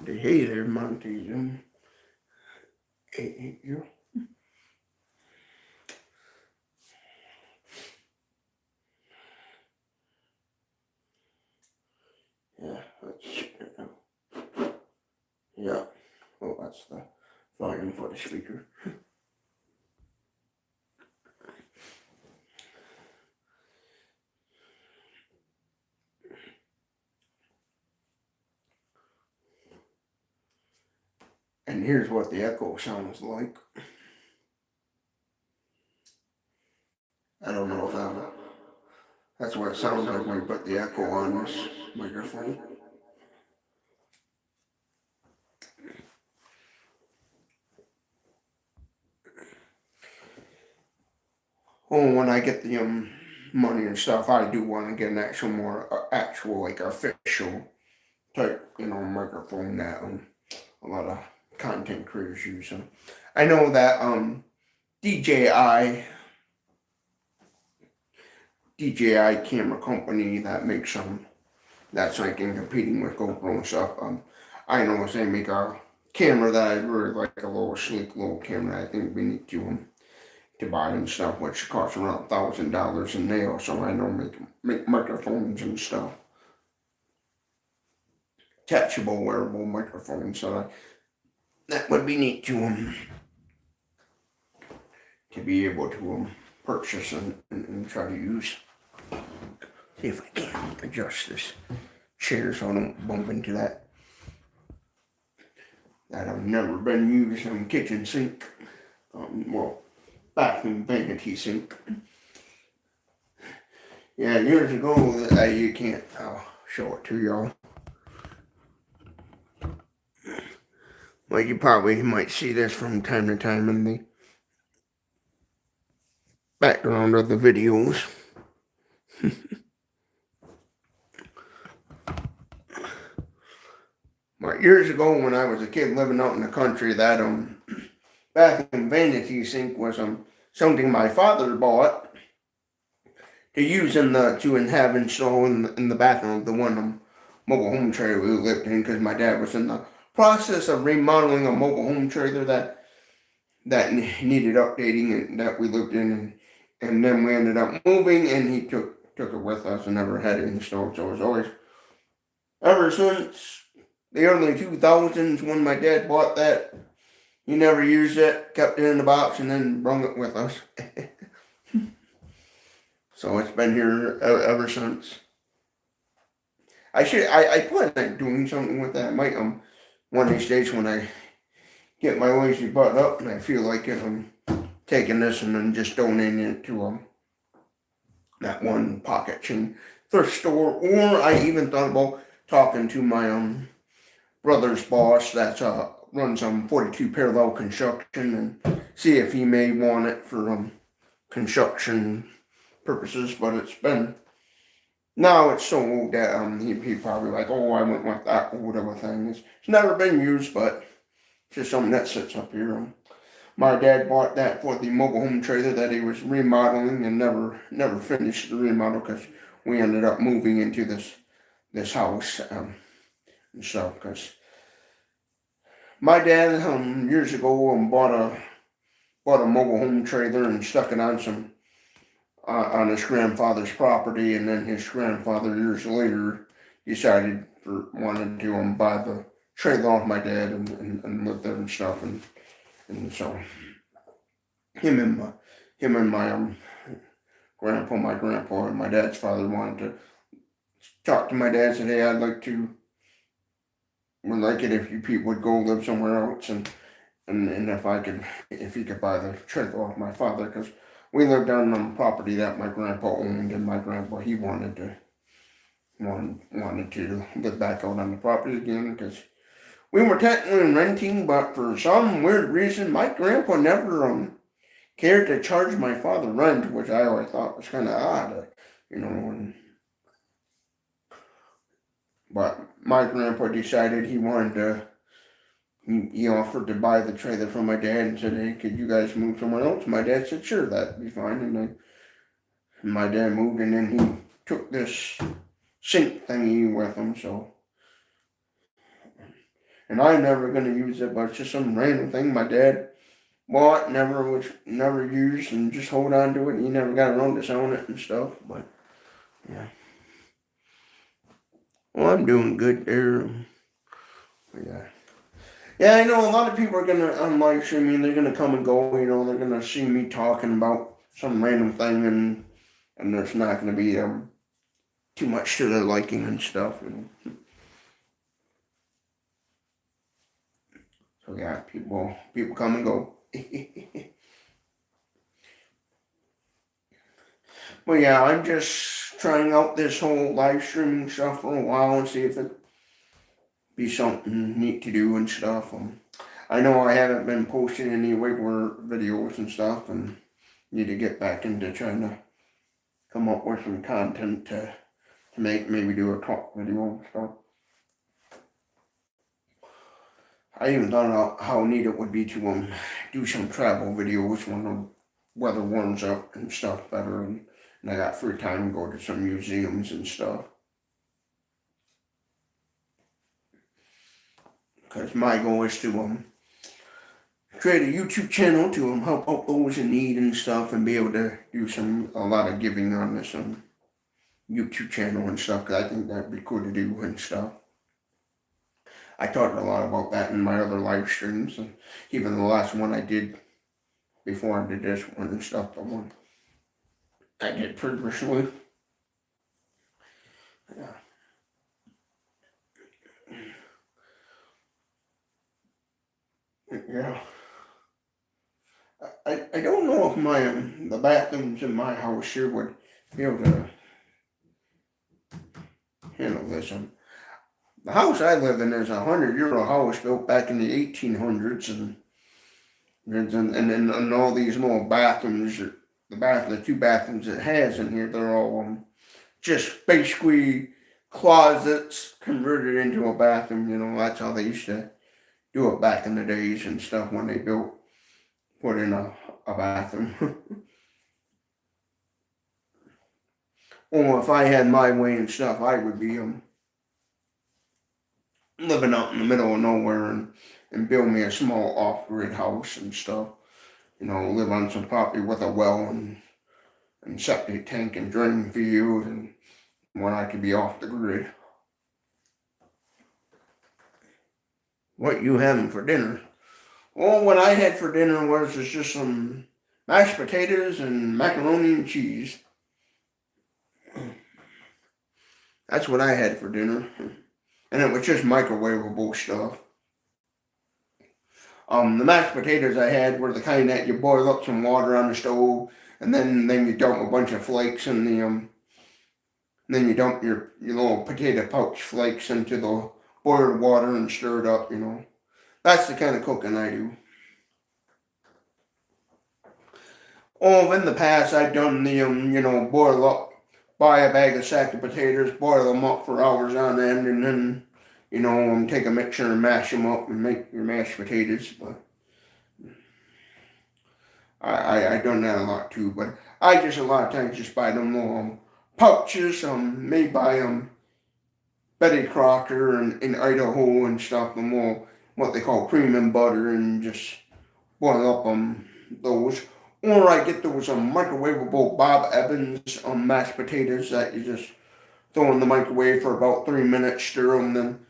Monty. Hey there, Monty. 880. Yeah, let's check it out. Yeah. Oh, that's the volume for the speaker. And here's what the echo sounds like. I don't know if that's what it sounds like when you put the echo on this microphone. Oh, when I get the money and stuff, I do want to get an actual like official type, microphone that a lot of content creators use. I know that DJI camera company that makes that's like in competing with GoPro and stuff. I know they make a camera that I really like, a little sleek little camera. I think we need to buy and stuff, which costs around $1,000, and they also, I know, make microphones and stuff, attachable wearable microphones. So that would be neat to be able to purchase and try to use. See if I can adjust this chair so I don't bump into that have never been used kitchen sink. Well, bathroom vanity sink. Yeah, years ago, you can't, I'll show it to y'all. Well, you probably might see this from time to time in the background of the videos. But years ago, when I was a kid living out in the country, that bathroom vanity sink was something my father bought to use to have installed in the bathroom of the one mobile home trailer we lived in, because my dad was in the process of remodeling a mobile home trailer that needed updating and that we lived in, and then we ended up moving, and he took it with us and never had it installed. So it was always, ever since the early 2000s when my dad bought that, he never used it, kept it in the box, and then brung it with us. So it's been here ever since. I plan on doing something with that. I might one of these days when I get my lazy butt up and I feel like it, I'm taking this and then just donating it to that one pocket chain thrift store. Or I even thought about talking to my brother's boss that runs 42 Parallel Construction and see if he may want it for construction purposes. But it's been, now it's so old that he probably like, oh, I wouldn't want that old of a thing. It's never been used, but it's just something that sits up here. My dad bought that for the mobile home trailer that he was remodeling and never finished the remodel because we ended up moving into this house and stuff. Because my dad years ago bought a mobile home trailer and stuck it on his grandfather's property, and then his grandfather years later wanted to buy the trailer off my dad and live there and stuff, and so him and my grandpa and my dad's father wanted to talk to my dad and said, hey, would like it if you people would go live somewhere else, and if he could buy the trailer off my father, because we lived on property that my grandpa owned, and my grandpa, he wanted to live back out on the property again, because we were technically renting, but for some weird reason, my grandpa never cared to charge my father rent, which I always thought was kind of odd, but my grandpa decided he wanted to. He offered to buy the trailer from my dad and said, hey, could you guys move somewhere else? My dad said, sure, that'd be fine. And my dad moved, and then he took this sink thingy with him. So And I'm never going to use it, but it's just some random thing my dad bought, never used, and just hold on to it. He never got around to selling it and stuff, but yeah. Well, I'm doing good there. Yeah. Yeah, I know a lot of people are gonna, on live streaming, they're gonna come and go, they're gonna see me talking about some random thing, and there's not gonna be too much to their liking and stuff. So yeah, people come and go. But yeah, I'm just trying out this whole live streaming stuff for a while and see if it be something neat to do and stuff. I know I haven't been posting any regular videos and stuff, and need to get back into trying to come up with some content to make, maybe do a talk video and stuff. I even thought about how neat it would be to do some travel videos when the weather warms up and stuff better, and I got free time to go to some museums and stuff. Because my goal is to create a YouTube channel to help out those in need and stuff, and be able to do a lot of giving on this YouTube channel and stuff, because I think that'd be cool to do and stuff. I talked a lot about that in my other live streams, and even the last one I did before I did this one and stuff, the one I did previously. Yeah. Yeah. I don't know if the bathrooms in my house here would be able to handle this. The house I live in is a 100-year-old house built back in the 1800s, and all these little bathrooms, the two bathrooms it has in here, they're all just basically closets converted into a bathroom. That's how they used to do it back in the days and stuff, when they put in a bathroom. Or if I had my way and stuff, I would be living out in the middle of nowhere and build me a small off-grid house and stuff. Live on some property with a well and septic tank and drain field, and when I could be off the grid. What you having for dinner? Well, what I had for dinner was just some mashed potatoes and macaroni and cheese. That's what I had for dinner. And it was just microwavable stuff. The mashed potatoes I had were the kind that you boil up some water on the stove, and then you dump a bunch of flakes in the then you dump your little potato pouch flakes into the boiled water and stir it up. That's the kind of cooking I do. Oh, in the past I've done the boil up, buy a bag of sack of potatoes, boil them up for hours on end, and then take a mixer and mash them up and make your mashed potatoes. But I done that a lot too. But I just a lot of times just buy them little pouches made by Betty Crocker in Idaho and stuff, and more what they call cream and butter, and just boil up those. Or I get those microwavable Bob Evans mashed potatoes that you just throw in the microwave for about 3 minutes, stir them,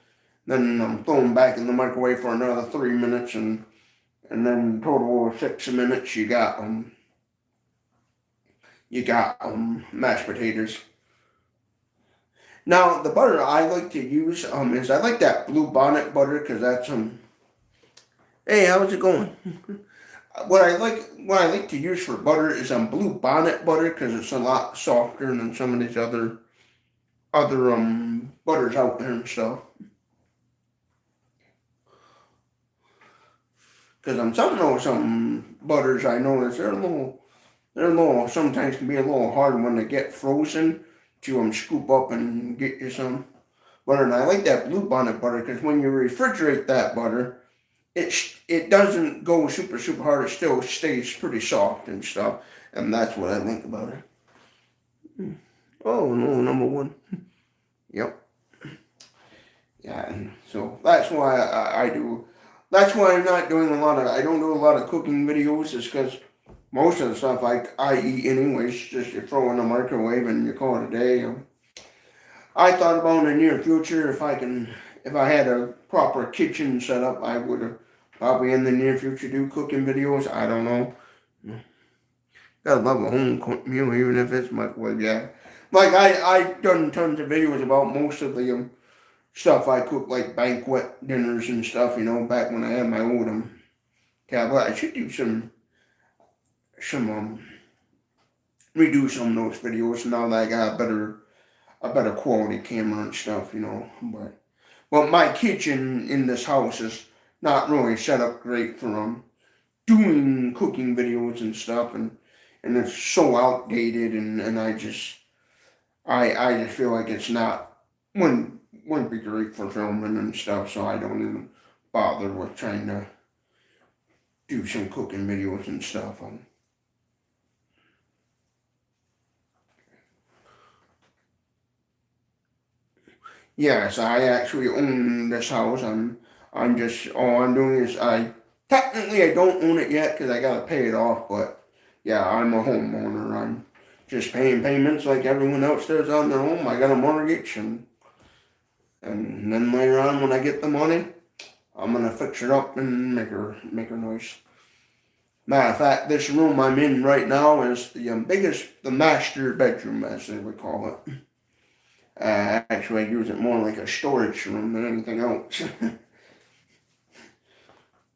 then throw them back in the microwave for another 3 minutes, and then total of 6 minutes you got mashed potatoes. Now the butter I like to use is, I like that Blue Bonnet butter, because that's Hey, how's it going? What I like to use for butter is Blue Bonnet butter, because it's a lot softer than some of these other butters out there and stuff. Because some butters I notice they're a little sometimes can be a little hard when they get frozen to scoop up and get you some butter. And I like that Blue Bonnet butter, because when you refrigerate that butter, it doesn't go super hard. It still stays pretty soft and stuff, and that's what I like about it. Oh no, number one. Yep. Yeah, and so that's why I do. That's why I'm not doing a lot of. I don't do a lot of cooking videos, is because most of the stuff I eat anyways. Just you throw in the microwave and you call it a day. I thought about in the near future if I had a proper kitchen set up, I would probably in the near future do cooking videos. I don't know. Gotta love a home cooked meal, even if it's microwave. Yeah, like I done tons of videos about most of the stuff I cook, like banquet dinners and stuff. Back when I had my old tablet. I should do some redo some of those videos now that I got a better quality camera and stuff. But my kitchen in this house is not really set up great for doing cooking videos and stuff, and it's so outdated, and I just feel like it's not wouldn't be great for filming and stuff, so I don't even bother with trying to do some cooking videos and stuff. Yes, I actually own this house. I'm just all I'm doing is technically I don't own it yet because I gotta pay it off, but yeah, I'm a homeowner. I'm just paying payments like everyone else does on their home. I got a mortgage, and then later on when I get the money, I'm gonna fix it up and make her nice. Matter of fact, this room I'm in right now is the master bedroom, as they would call it. Actually, I use it more like a storage room than anything else.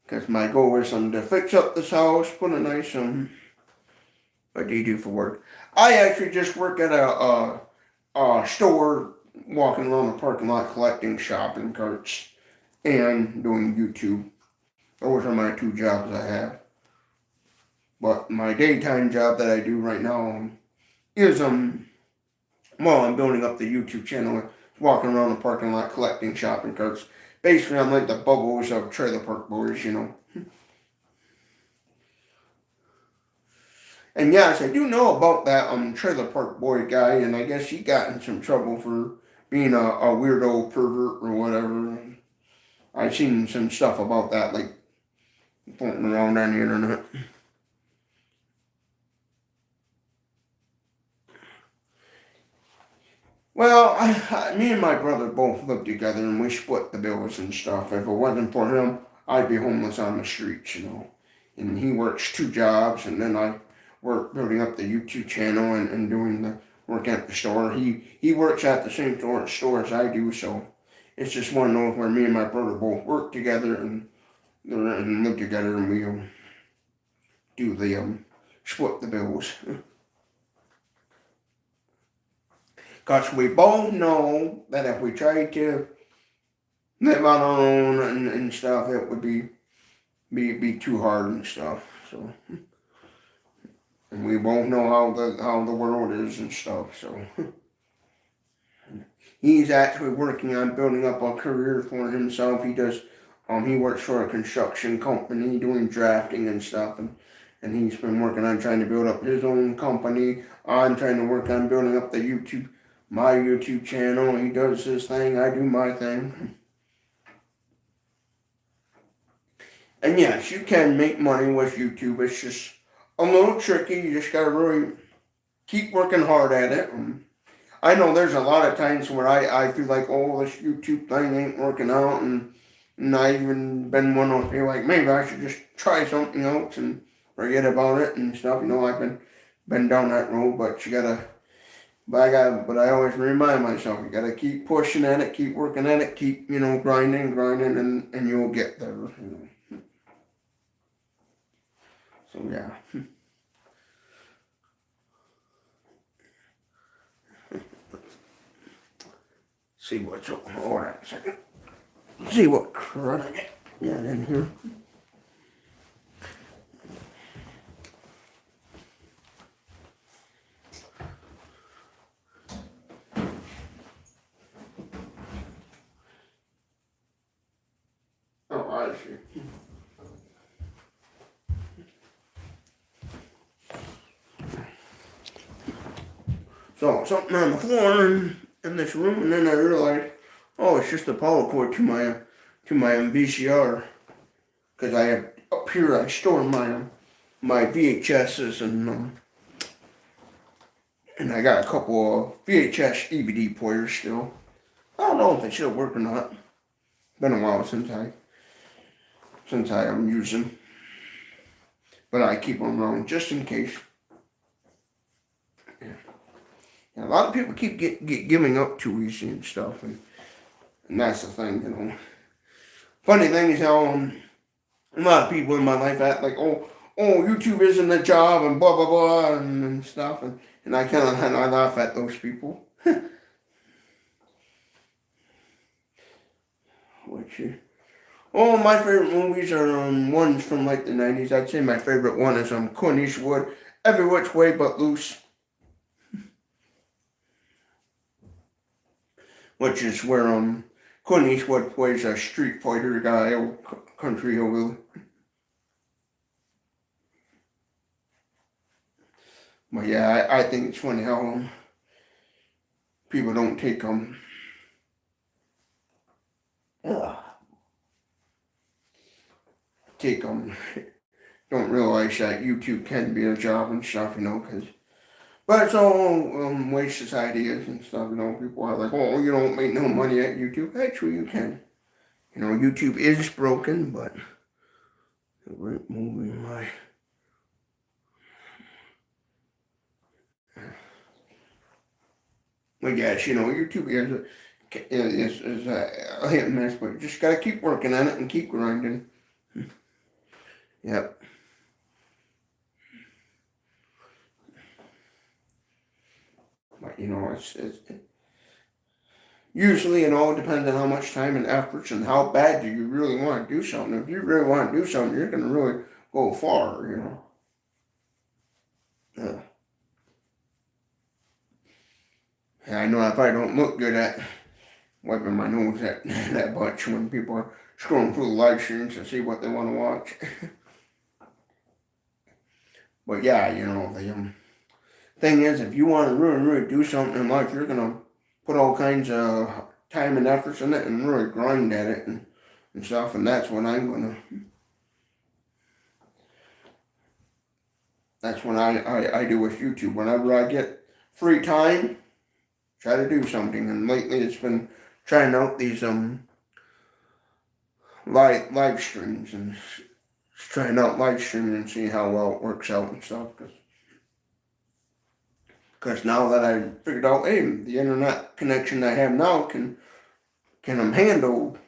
Because my goal is to fix up this house, put a nice what do you do for work? I actually just work at a store, walking around the parking lot collecting shopping carts and doing YouTube. Those are my two jobs I have. But my daytime job that I do right now is well, I'm building up the YouTube channel, walking around the parking lot collecting shopping carts. Basically, I'm like the Bubbles of Trailer Park Boys, And yes, I do know about that Trailer Park Boy guy, and I guess he got in some trouble for being a weirdo pervert or whatever. I've seen some stuff about that, like, floating around on the internet. Well, me and my brother both lived together, and we split the bills and stuff. If it wasn't for him, I'd be homeless on the streets, And he works two jobs, and then I work building up the YouTube channel and doing the work at the store. He works at the same store as I do, so it's just one of those where me and my brother both work together and live together, and we do the split the bills. Because we both know that if we tried to live on our own and stuff, it would be too hard and stuff. So, and we both know how the world is and stuff. So, he's actually working on building up a career for himself. He works for a construction company doing drafting and stuff, and he's been working on trying to build up his own company. I'm trying to work on building up my YouTube channel. He does his thing, I do my thing. And yes, you can make money with YouTube. It's just a little tricky. You just gotta really keep working hard at it. And I know there's a lot of times where I feel like, oh, this YouTube thing ain't working out, and I even been one of those people like, maybe I should just try something else and forget about it and stuff. I've been down that road, but you gotta. But I always remind myself, you gotta keep pushing at it, keep working at it, keep, grinding, and you'll get there, So, yeah. See what's up. Hold on a second. See what crud I get in here. Oh, I see. So, something on the floor in this room, and then I realized, oh, oh, it's just a power cord to my VCR, because I have up here I store my VHSs and I got a couple of VHS DVD players still. I don't know if they still work or not. Been a while since I used them, but I keep them around just in case. Yeah. A lot of people keep giving up too easy and stuff, and that's the thing, you know. Funny thing is how a lot of people in my life act like, oh, YouTube isn't a job and blah blah blah and stuff, and I laugh at those people. Which, my favorite movies are ones from like the 90s. I'd say my favorite one is Clint Eastwood, Every Which Way But Loose, which is where Clint Eastwood plays a street fighter guy, old country hillbilly. But yeah, I think it's funny how people don't take don't realize that YouTube can be a job and stuff, you know, but it's all way society is and stuff, you know. People are like, oh, you don't make no money at YouTube. Actually, you can. You know, YouTube is broken, but moving my. I guess, you know, YouTube is a hit and miss, but you just gotta keep working on it and keep grinding. Yep. But you know, it's usually it all depends on how much time and efforts and how bad do you really want to do something. If you really want to do something, you're gonna really go far, you know. Yeah, I know I probably don't look good at wiping my nose that much when people are scrolling through the live streams to see what they want to watch. But yeah, you know, the thing is, if you want to really do something in life, you're gonna put all kinds of time and efforts in it and really grind at it and stuff, and that's what I do with YouTube. Whenever I get free time, try to do something, and lately it's been trying out these live streams and trying out live streaming and see how well it works out and stuff, because now that I figured out, hey, the internet connection I have now can handle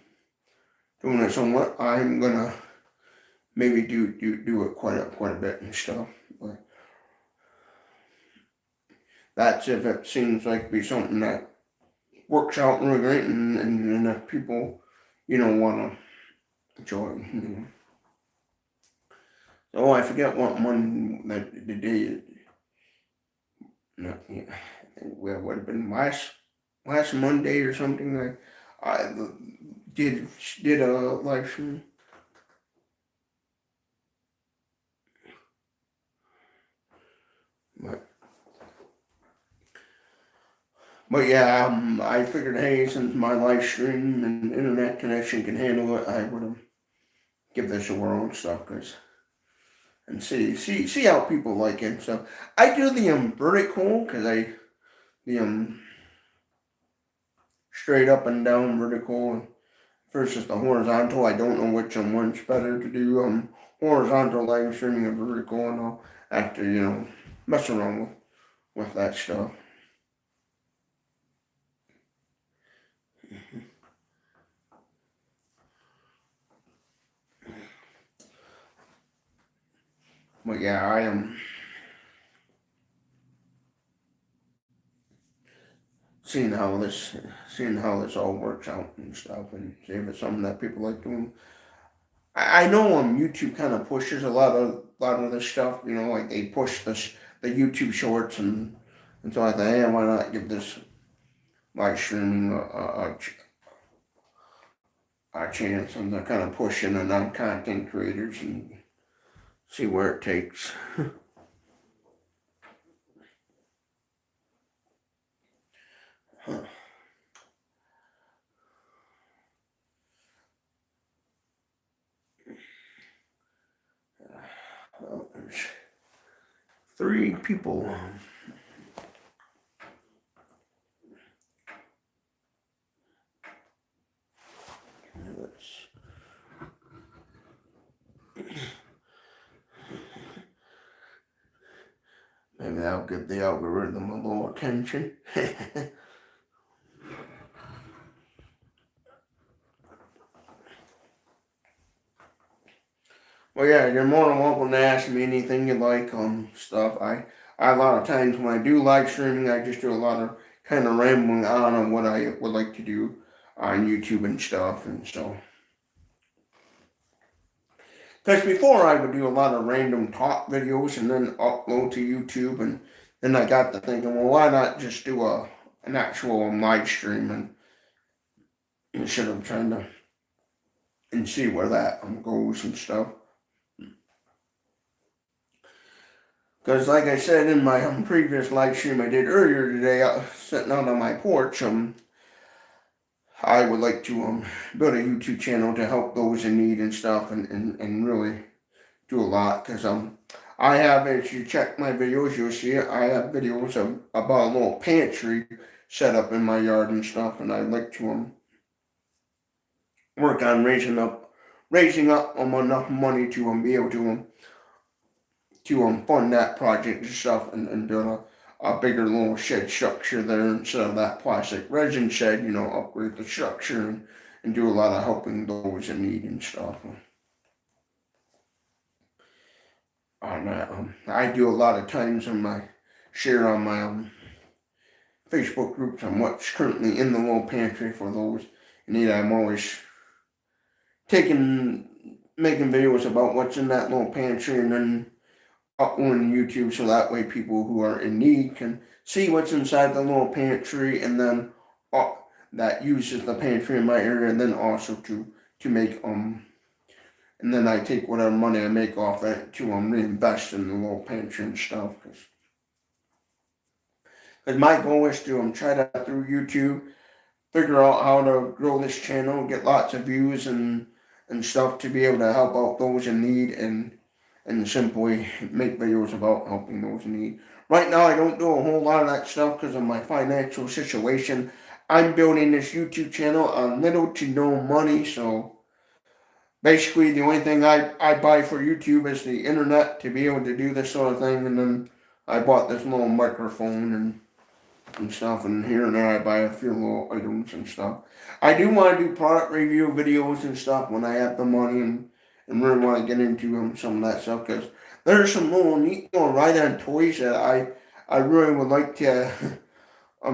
doing it somewhat, I'm gonna maybe do it quite a bit and stuff. But that's if it seems like be something that works out really great and if people, you know, want to join. You know. Oh, I forget what one that the day. No, yeah, it would have been last Monday or something. Like I did a live stream. But yeah, I figured, hey, since my live stream and internet connection can handle it, I would give this a whirl and stuff, and see how people like it and stuff. I do the vertical because the straight up and down vertical versus the horizontal. I don't know which one's better to do horizontal live streaming or vertical, and I'll have to, you know, mess around with that stuff. But yeah, I am seeing how this all works out and stuff, and see if it's something that people like doing. I know YouTube kind of pushes a lot of this stuff. You know, like they push the YouTube shorts and so I thought, hey, why not give this live streaming a chance, and they're kind of pushing the non-content creators and see where it takes. Huh. there's 3 people. Maybe that'll give the algorithm a little attention. Well, yeah, you're more than welcome to ask me anything you like, stuff. I a lot of times when I do live streaming, I just do a lot of kind of rambling on what I would like to do on YouTube and stuff, and so. Because before I would do a lot of random talk videos and then upload to YouTube, and then I got to thinking, well, why not just do an actual live stream and instead of trying to and see where that goes and stuff. Because like I said in my previous live stream I did earlier today, sitting out on my porch, I would like to build a YouTube channel to help those in need and stuff, and really do a lot. Because I have, if you check my videos, you'll see it, I have videos about a little pantry set up in my yard and stuff, and I'd like to work on raising up enough money to be able to fund that project and stuff, and build a bigger little shed structure there instead of that plastic resin shed, upgrade the structure and do a lot of helping those in need and stuff. I do a lot of times share on my Facebook groups on what's currently in the little pantry for those in need. I'm always making videos about what's in that little pantry and then uploading YouTube, so that way people who are in need can see what's inside the little pantry, and then that uses the pantry in my area, and then also to make and then I take whatever money I make off that to reinvest in the little pantry and stuff. Because my goal is to try to, through YouTube, figure out how to grow this channel, get lots of views and stuff, to be able to help out those in need and simply make videos about helping those in need. Right now I don't do a whole lot of that stuff because of my financial situation. I'm building this YouTube channel on little to no money, so basically the only thing I buy for YouTube is the internet to be able to do this sort of thing, and then I bought this little microphone and stuff, and here and there I buy a few little items and stuff. I do want to do product review videos and stuff when I have the money, and really want to get into some of that stuff, because there's some little neat little ride-on toys that I really would like to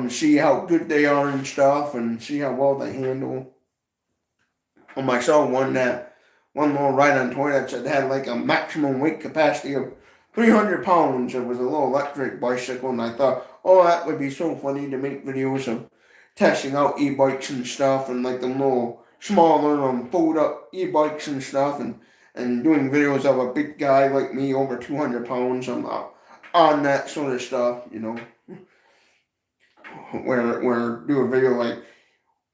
see how good they are and stuff, and see how well they handle. I saw one little ride-on toy that had like a maximum weight capacity of 300 pounds. It was a little electric bicycle, and I thought, oh, that would be so funny to make videos of testing out e-bikes and stuff, and like the little smaller fold-up e-bikes and stuff, and doing videos of a big guy like me, over 200 pounds, on that sort of stuff, where do a video like,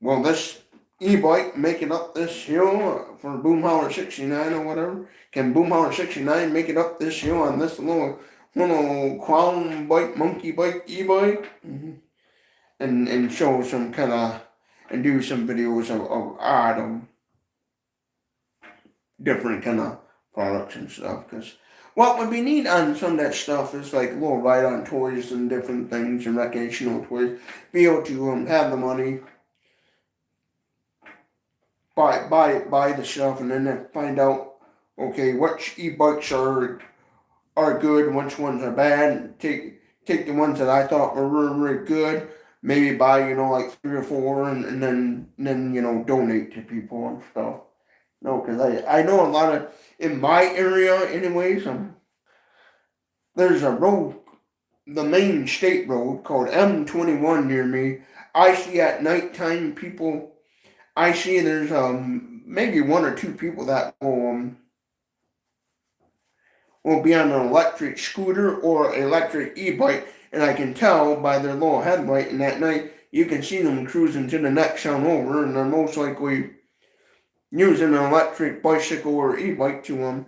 well, this e-bike make it up this hill for Boomhauer69 or whatever. Can Boomhauer69 make it up this hill on this little clown bike, monkey bike, e-bike? And show some kind of, and do some videos of odd, different kind of products and stuff. Because what would be neat on some of that stuff is like little ride-on toys and different things and recreational toys. Be able to have the money, buy the stuff, and then find out, okay, which e-bikes are good, which ones are bad. Take the ones that I thought were really, really good. Maybe buy, like 3 or 4, and then donate to people and stuff. Because I know a lot of, in my area anyways, there's a road, the main state road called M21 near me. I see at nighttime people, I see there's maybe 1 or 2 people that will be on an electric scooter or electric e-bike, and I can tell by their little headlight, and at night you can see them cruising to the next town over, and they're most likely using an electric bicycle or e-bike to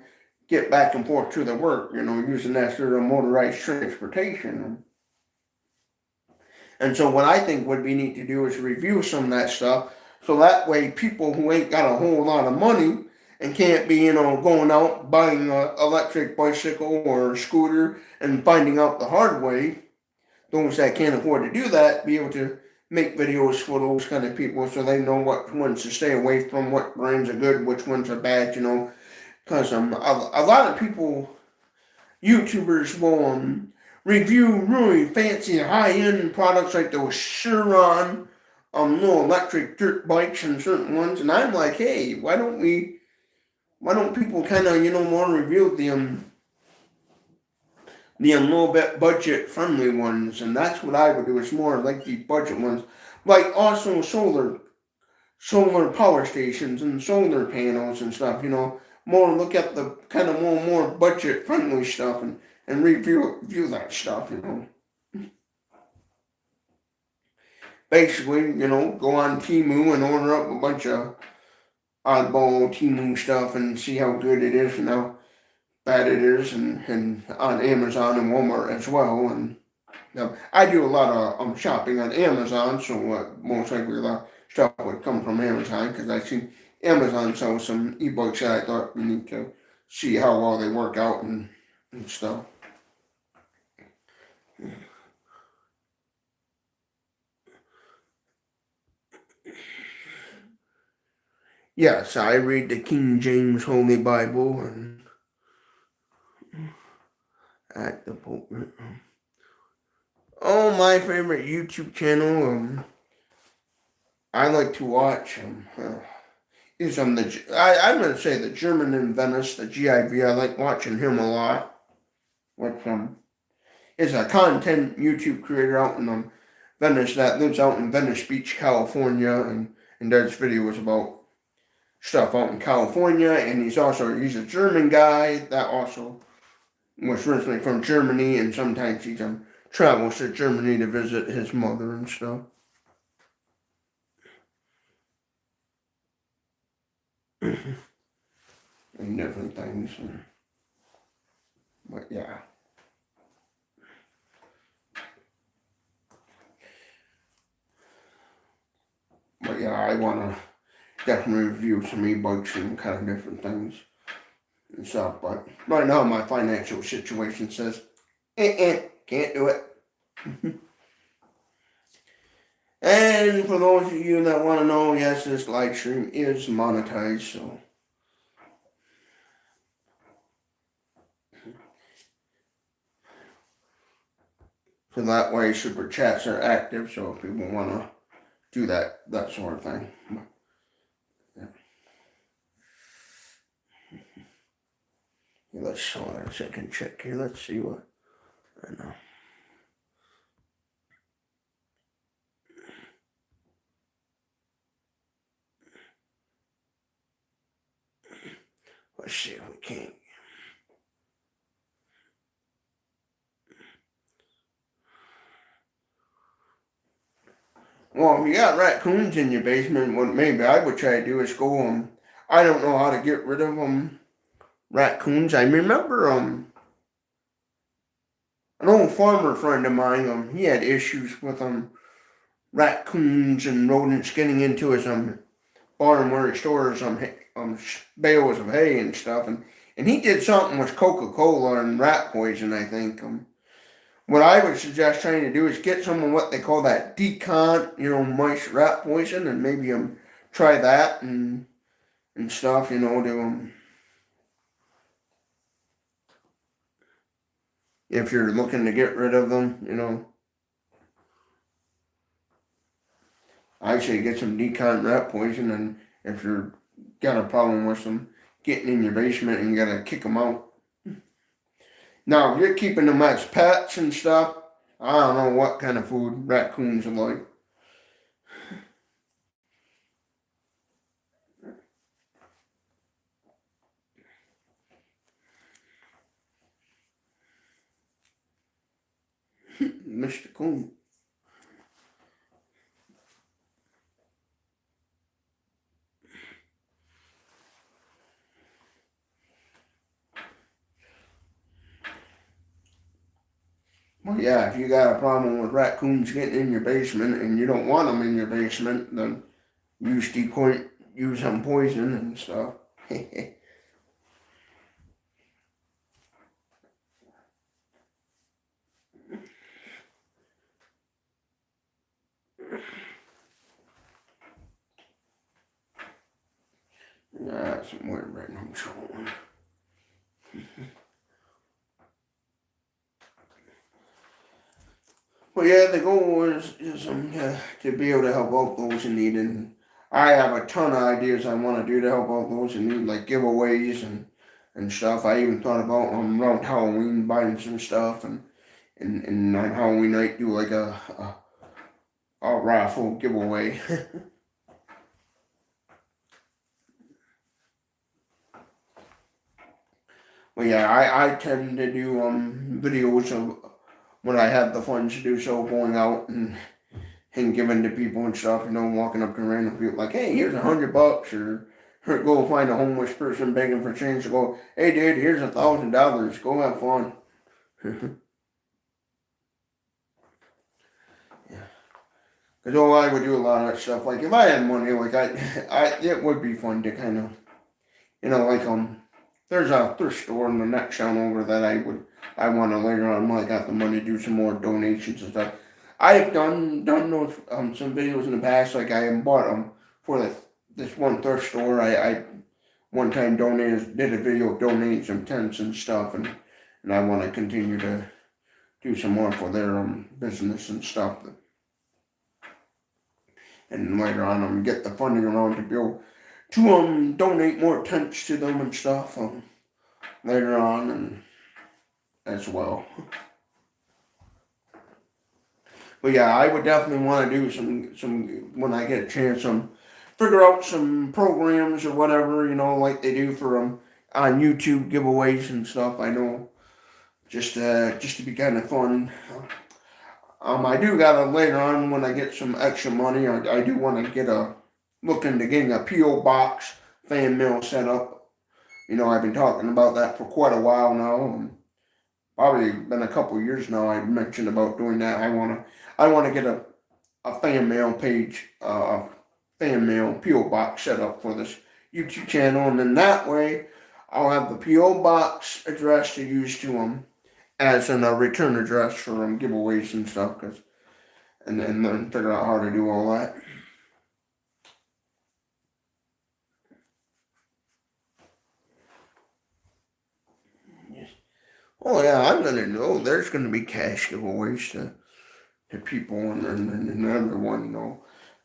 get back and forth to their work, using that sort of motorized transportation. And so what I think would be neat to do is review some of that stuff, so that way people who ain't got a whole lot of money and can't be, going out buying an electric bicycle or a scooter and finding out the hard way, those that can't afford to do that, be able to make videos for those kind of people so they know what ones to stay away from, what brands are good, which ones are bad, because a lot of people, YouTubers will review really fancy high-end products like those Chiron little electric dirt bikes and certain ones, and I'm like, hey, why don't people kind of more review the little bit budget friendly ones? And that's what I would do. It's more like the budget ones, like also solar power stations and solar panels and stuff. More look at the kind of more budget friendly stuff and review that stuff. Basically, go on Temu and order up a bunch of oddball Temu stuff and see how good it is and how bad it is, and on Amazon and Walmart as well. And I do a lot of shopping on Amazon, so most likely a lot of stuff would come from Amazon, because I seen Amazon sell some ebooks that I thought we need to see how well they work out and stuff. Yes, I read the King James Holy Bible and at the pulpit. Oh, my favorite YouTube channel I like to watch is I'm going to say the German in Venice, the GIV. I like watching him a lot. Which is a content YouTube creator out in Venice, that lives out in Venice Beach, California, and does videos about stuff out in California. And he's a German guy that also was originally from Germany, and sometimes he travels to Germany to visit his mother and stuff. And different things. But yeah. But yeah, I want to definitely review some e-bikes and kind of different things and stuff. But right now, my financial situation says, can't do it. And for those of you that want to know, yes, this live stream is monetized, so. So that way, super chats are active, so if people want to do that sort of thing. Yeah. Let's hold on a second, check here. Let's see what I know. Let's see if we can. Well, if you got raccoons in your basement, what maybe I would try to do is go I don't know how to get rid of raccoons. I remember an old farmer friend of mine, he had issues with raccoons and rodents getting into his barn where he stores bales of hay and stuff, and he did something with Coca-Cola and rat poison, I think. What I would suggest trying to do is get some of what they call that decant, mice rat poison, and maybe try that and stuff, to if you're looking to get rid of them, I say get some decant rat poison, and if you're got a problem with them getting in your basement and you gotta kick them out. Now, if you're keeping them as pets and stuff, I don't know what kind of food raccoons are like. Mr. Coon. yeah, if you got a problem with raccoons getting in your basement and you don't want them in your basement, then use decoy, use some poison and stuff. That's some weird random trolling. Well, yeah, the goal is to be able to help out those in need, and I have a ton of ideas I want to do to help out those in need, like giveaways and stuff. I even thought about around Halloween buying some stuff, and on Halloween night do like a raffle giveaway. Well, yeah, I tend to do videos of when I have the funds to do so, going out and giving to people and stuff, you know, walking up to random people like, hey, here's $100, or go find a homeless person begging for change to go, hey dude, here's $1,000, go have fun. Yeah. Because I would do a lot of that stuff. Like if I had money, like it would be fun to kind of, you know, like there's a thrift store in the next town over that I want to later on when I got the money to do some more donations and stuff. I've done those some videos in the past. Like I bought for this one thrift store. I one time did a video donating some tents and stuff, and I want to continue to do some more for their business and stuff. And later on, get the funding around to be able to donate more tents to them and stuff later on and as well. But yeah, I would definitely want to do some when I get a chance, figure out some programs or whatever, you know, like they do for on YouTube giveaways and stuff. I know just to be kind of fun. I do gotta later on when I get some extra money, I do want to look into getting a P.O. box fan mail set up. You know, I've been talking about that for quite a while now, and probably been a couple years now. I mentioned about doing that. I wanna get a fan mail page, fan mail P.O. box set up for this YouTube channel, and then that way I'll have the P.O. box address to use to as a return address for giveaways and stuff, and then figure out how to do all that. Yes. Oh yeah, I'm gonna know there's gonna be cash giveaways to people and everyone, you know.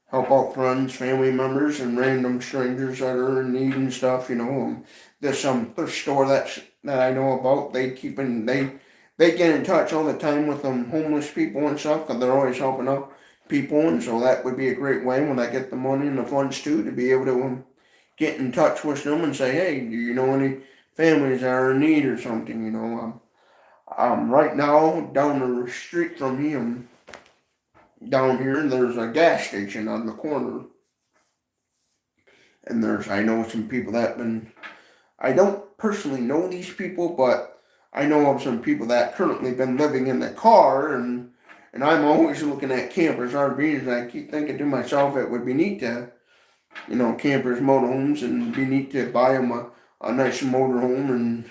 Help out friends, family members, and random strangers that are in need and stuff, you know. There's some thrift store that I know about. They get in touch all the time with homeless people and stuff, because they're always helping out people, and so that would be a great way when I get the money and the funds too, to be able to get in touch with them and say, hey, do you know any families that are in need or something, you know. Right now, down the street from me, down here, there's a gas station on the corner. And I know some people I don't personally know these people, but I know of some people that currently been living in the car, and I'm always looking at campers, RVs, and I keep thinking to myself, it would be neat to, you know, campers, motorhomes, and be neat to buy them a nice motorhome, and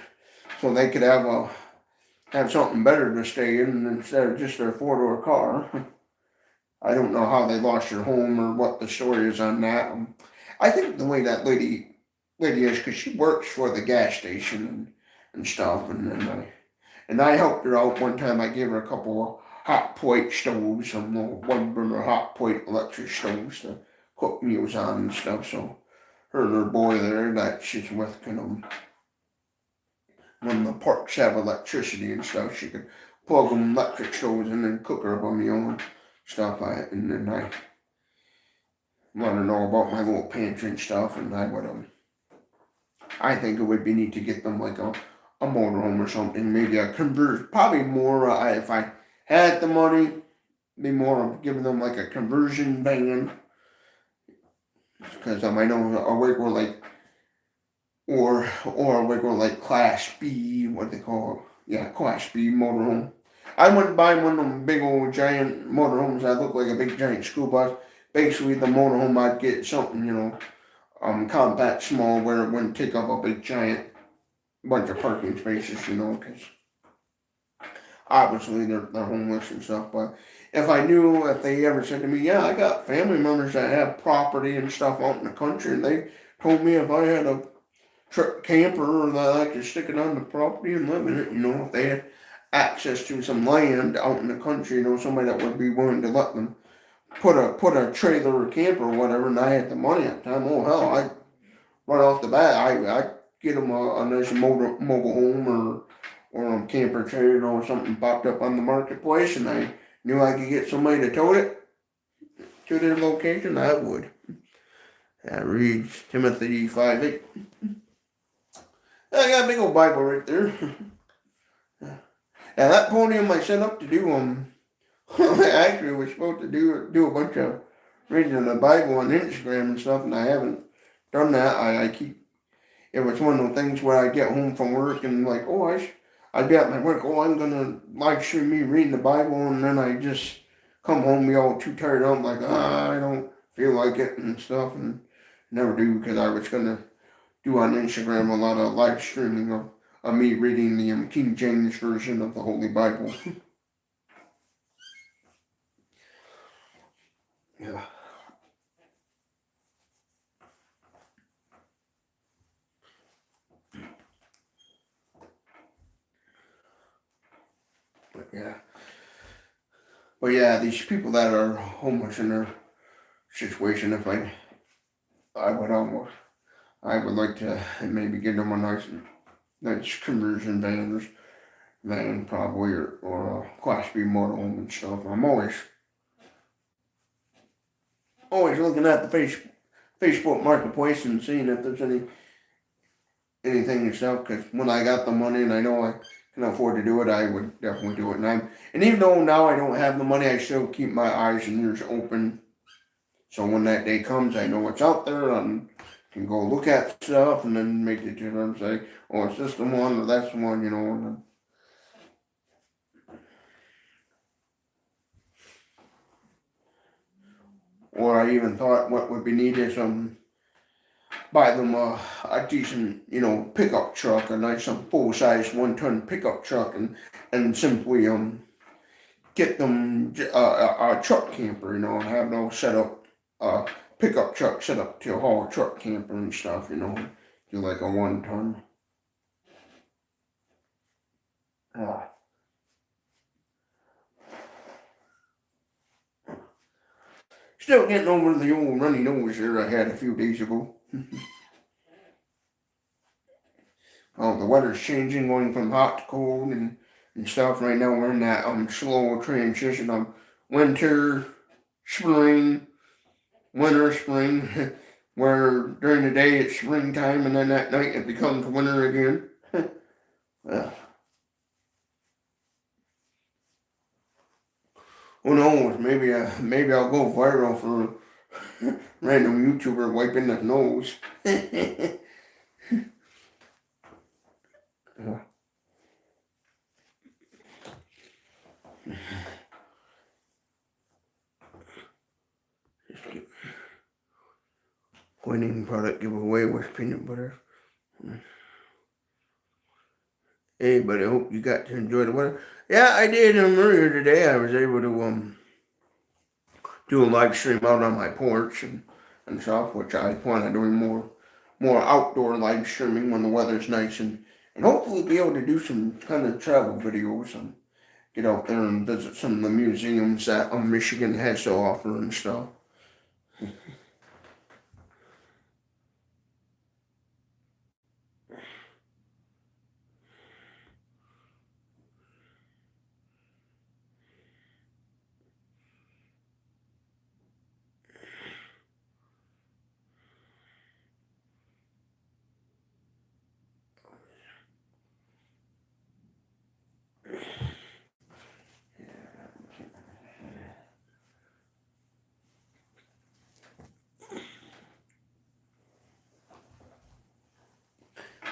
so they could have something better to stay in instead of just their four-door car. I don't know how they lost their home or what the story is on that. I think the way that lady is, because she works for the gas station and stuff, and I helped her out one time. I gave her a couple of hot plate stoves, some little one burner hot plate electric stoves to cook meals on and stuff. So her and her boy there that she's with can when the parks have electricity and stuff, she could plug them electric stoves in and cook her up a meal and stuff. And then I let her know about my little pantry and stuff, and I think it would be neat to get them like a motorhome or something, maybe a conversion, probably more, if I had the money, be more of giving them like a conversion van, because I know a regular like, or a regular like Class B, what they call it, yeah, Class B motorhome. I wouldn't buy one of them big old giant motorhomes that look like a big giant school bus. Basically, the motorhome I'd get something, compact, small, where it wouldn't take up a big giant bunch of parking spaces, because obviously they're homeless and stuff. But if they ever said to me, yeah, I got family members that have property and stuff out in the country, and they told me if I had a camper or that I could stick it on the property and live in it, if they had access to some land out in the country, somebody that would be willing to let them put a trailer or camper or whatever, and I had the money at the time, oh hell, I right off the bat, I get them a nice mobile home or a camper trailer, something popped up on the marketplace, and I knew I could get somebody to tow it to their location, I would. That reads Timothy 5:8. I got a big old Bible right there. Yeah, that podium I set up to do actually was supposed to do a bunch of reading of the Bible on Instagram and stuff, and I haven't done that. It was one of the things where I get home from work and like, I'd be at my work, I'm gonna live stream me reading the Bible, and then I just come home, be all too tired out, like, I don't feel like it and stuff, and never do, because I was gonna do on Instagram a lot of live streaming of me reading the King James Version of the Holy Bible. Yeah. But yeah, these people that are homeless in their situation, if I would like to maybe give them a nice conversion van probably, or a Class B motorhome and stuff. I'm always looking at the Facebook Marketplace and seeing if there's anything and stuff, because when I got the money and I know I can afford to do it, I would definitely do it. And even though now I don't have the money, I still keep my eyes and ears open. So when that day comes, I know what's out there and can go look at stuff and then make the decision, say, oh, is this the one or that's the one, and then, or I even thought what would be needed is buy them a decent, pickup truck, a nice full-size 1-ton pickup truck, and simply get them a truck camper, and have no setup, pickup truck set up to haul a truck camper and stuff, do like a 1-ton. Still getting over the old runny nose there I had a few days ago. Oh, the weather's changing, going from hot to cold and stuff. Right now we're in that slow transition of winter, spring, winter, spring, where during the day it's springtime and then at night it becomes winter again. Who knows? Maybe I'll go viral for random YouTuber wiping their nose. Winning product giveaway with peanut butter. Hey, but I hope you got to enjoy the weather. Yeah, I did. Earlier today, I was able to do a live stream out on my porch and stuff, which I plan on doing more outdoor live streaming when the weather's nice, and hopefully be able to do some kind of travel videos and get out there and visit some of the museums that Michigan has to offer and stuff.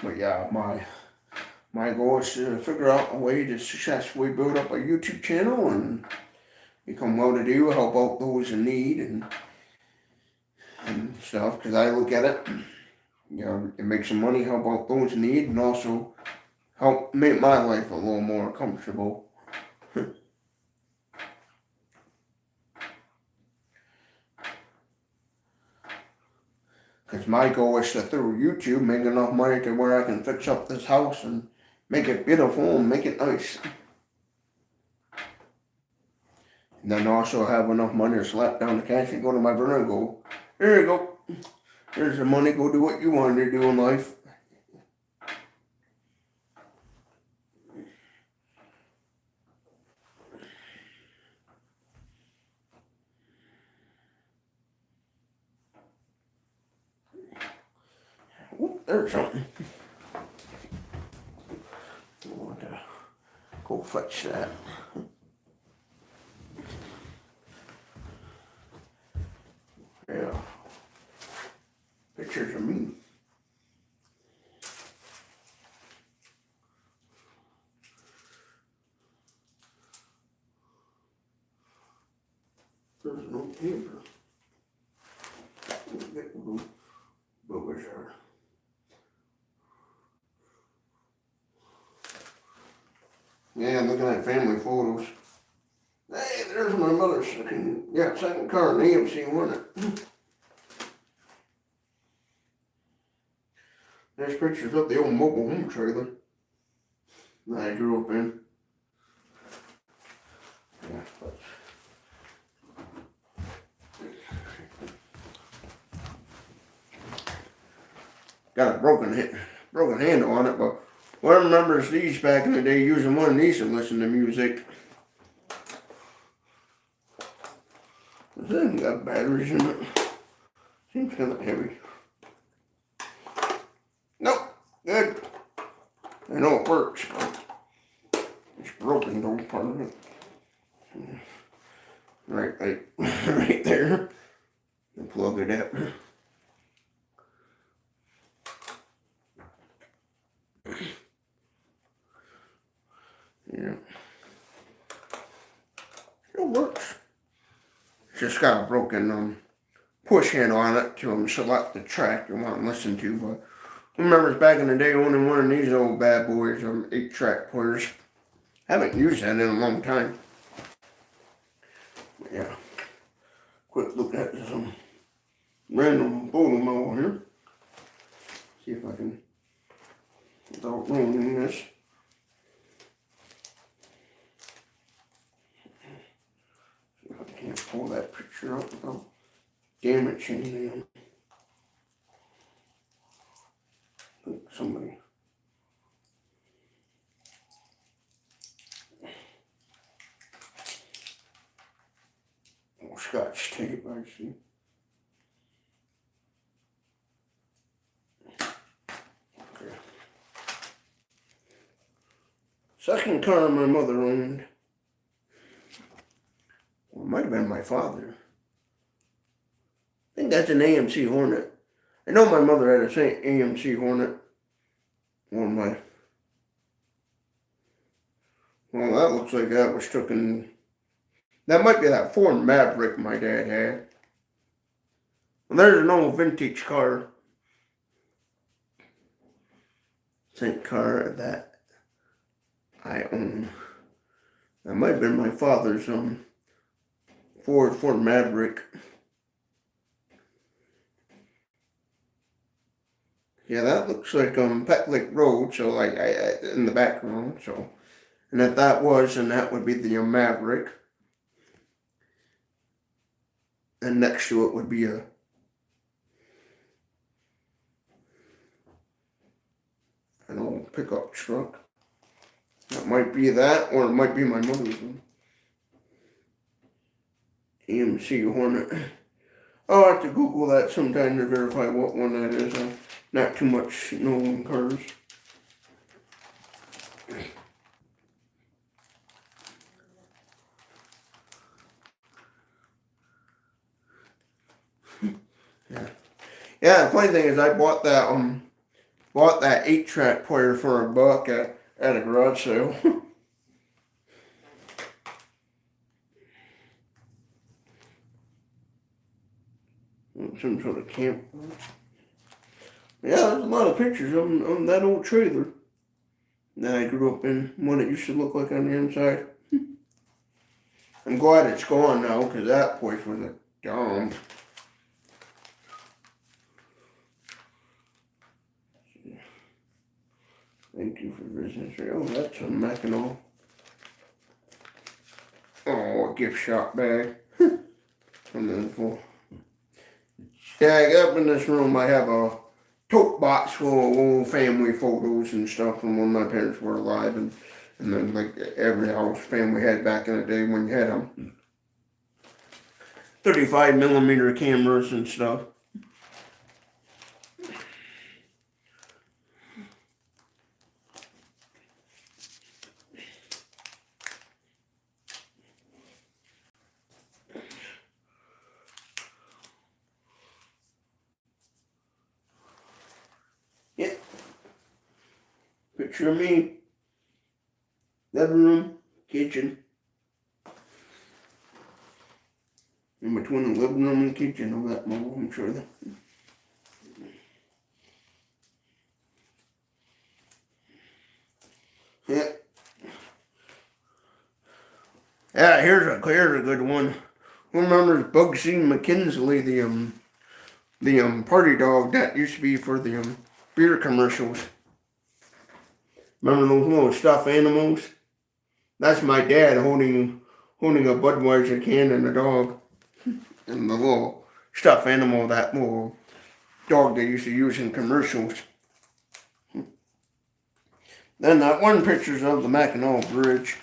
But yeah, my goal is to figure out a way to successfully build up a YouTube channel and become well-to-do, help out those in need and stuff. Because I look at it, you know, it makes some money, help out those in need, and also help make my life a little more comfortable. Because my goal is to, through YouTube, make enough money to where I can fix up this house and make it beautiful and make it nice. And then also have enough money to slap down the cash and go to my brother and go, here you go. Here's the money, go do what you wanted to do in life. Oop, there's something. I want to go fetch that. Yeah. Pictures of me. There's no paper. What was there? Yeah, I'm looking at family photos. Hey, there's my mother's second car in the AMC, wasn't it? There's pictures of the old mobile home trailer that I grew up in. Yeah, got a broken handle on it, but one remembers these back in the day, using one of these to listen to music. This hasn't got batteries in it. Seems kind of heavy. Nope, good. I know it works, but it's broken though, part of it. Right there. And plug it up. Yeah. Still works. It's just got a broken push handle on it to select the track you want to listen to. But who remembers back in the day owning one of these old bad boys, 8-track players. Haven't used that in a long time. But yeah. Quick look at some random Boomhauer here. See if I can, without ruining this. See if I can't pull that picture up without damaging them. I think somebody. Oh, Scotch tape, I see. Okay. Second car my mother owned. Well, it might have been my father. I think that's an AMC Hornet. I know my mother had a St. AMC Hornet. Well, that looks like that was taken. That might be that Ford Maverick my dad had. Well, there's an old vintage car. St. car that I own. That might have been my father's Ford Maverick. Yeah, that looks like Pecklick Road, so like in the background, so. And if that was, then that would be the Maverick. And next to it would be an old pickup truck. That might be that, or it might be my mother's one. AMC Hornet. I'll have to Google that sometime to verify what one that is. Not too much knowing cars. Yeah, the funny thing is I bought that 8-track player for $1 at a garage sale. Some sort of camp. Yeah, there's a lot of pictures on that old trailer that I grew up in. One that used to look like on the inside. I'm glad it's gone now, because that place was a dump. Thank you for visiting. Oh, that's a Mackinac. Oh, a gift shop bag. And then full. Yeah, up in this room I have a tote box full of old family photos and stuff from when my parents were alive, and then like every house family had back in the day when you had 35mm cameras and stuff. Yeah. Picture of me. Living room, kitchen. In between the living room and kitchen, all that mobile, I'm sure that. Yeah. Yeah, here's a good one. Who remembers Bugsy McKinsley, the party dog that used to be for the beer commercials? Remember those little stuffed animals? That's my dad holding a Budweiser can and a dog. And the little stuffed animal, that little dog they used to use in commercials. Then that one picture's of the Mackinac Bridge.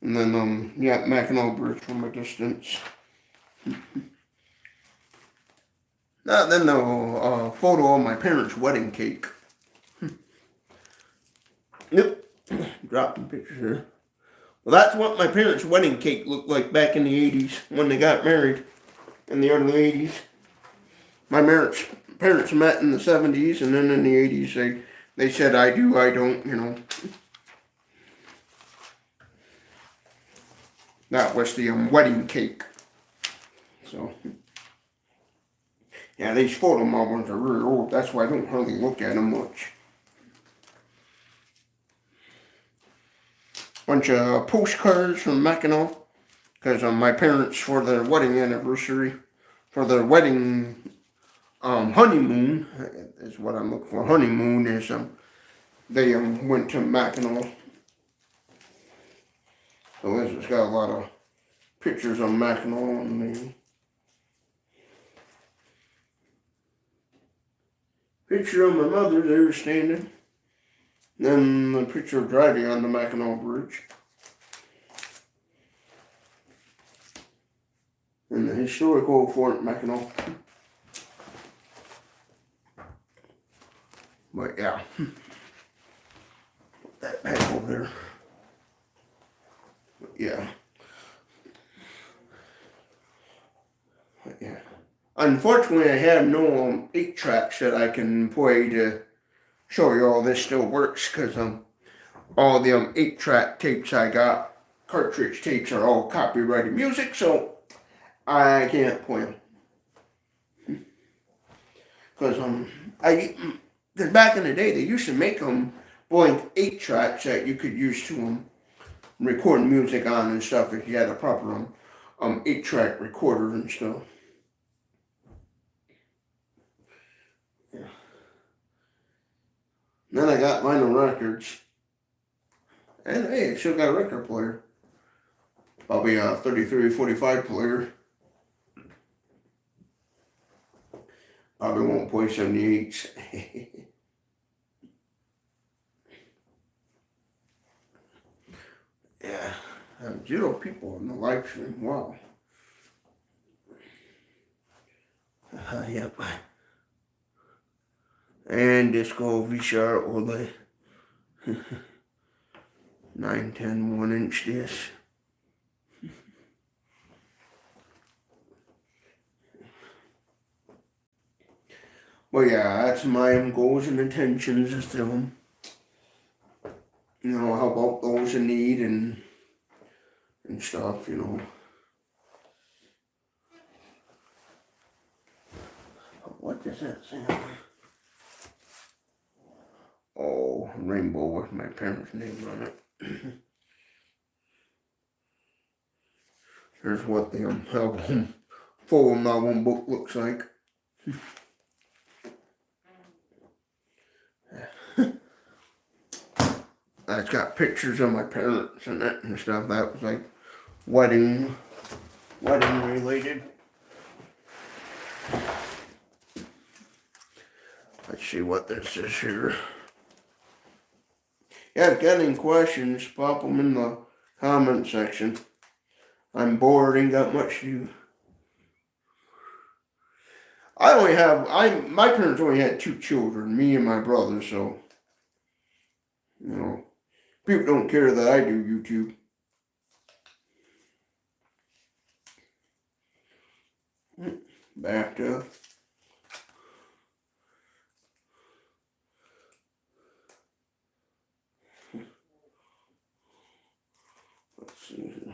And then, yeah, Mackinac Bridge from a distance. Then the photo of my parents' wedding cake. Yep, dropping pictures here. Well, that's what my parents' wedding cake looked like back in the 80s when they got married in the early 80s. My parents met in the 70s, and then in the 80s they said, I do, I don't, you know. That was the wedding cake. So, yeah, these photo albums are really old. That's why I don't hardly look at them much. Bunch of postcards from Mackinac, because my parents, for their wedding anniversary, for their wedding honeymoon, is what I'm looking for. Honeymoon is they went to Mackinac. So this has got a lot of pictures of Mackinac on the picture of my mother there standing. Then the picture of driving on the Mackinac Bridge. And the historical Fort Mackinac. But yeah. Put that back over there. But yeah. But yeah. Unfortunately, I have no 8-tracks that I can play to show you all this still works, because all the 8-track tapes I got, cartridge tapes, are all copyrighted music, so I can't play them. Because back in the day, they used to make them blank 8-tracks that you could use to record music on and stuff if you had a proper 8-track recorder and stuff. Yeah. Then I got vinyl records. And hey, I still got a record player. Probably a 33-45 player. Probably won't play 78s. Yeah, I have 0 people in the live stream. Wow. Yep. And Disco VCR OLED. 910 1-inch disc. But yeah, that's my goals and intentions is to, help out those in need and stuff, What does that say? Oh, rainbow with my parents' name on it. Here's what the album, full album book looks like. It's got pictures of my parents in it and stuff. That was like wedding related. Let's see what this is here. Yeah, if you got any questions, pop them in the comment section. I'm bored, ain't got much to do. My parents only had 2 children, me and my brother, so, people don't care that I do YouTube. Backed up. Let's see here.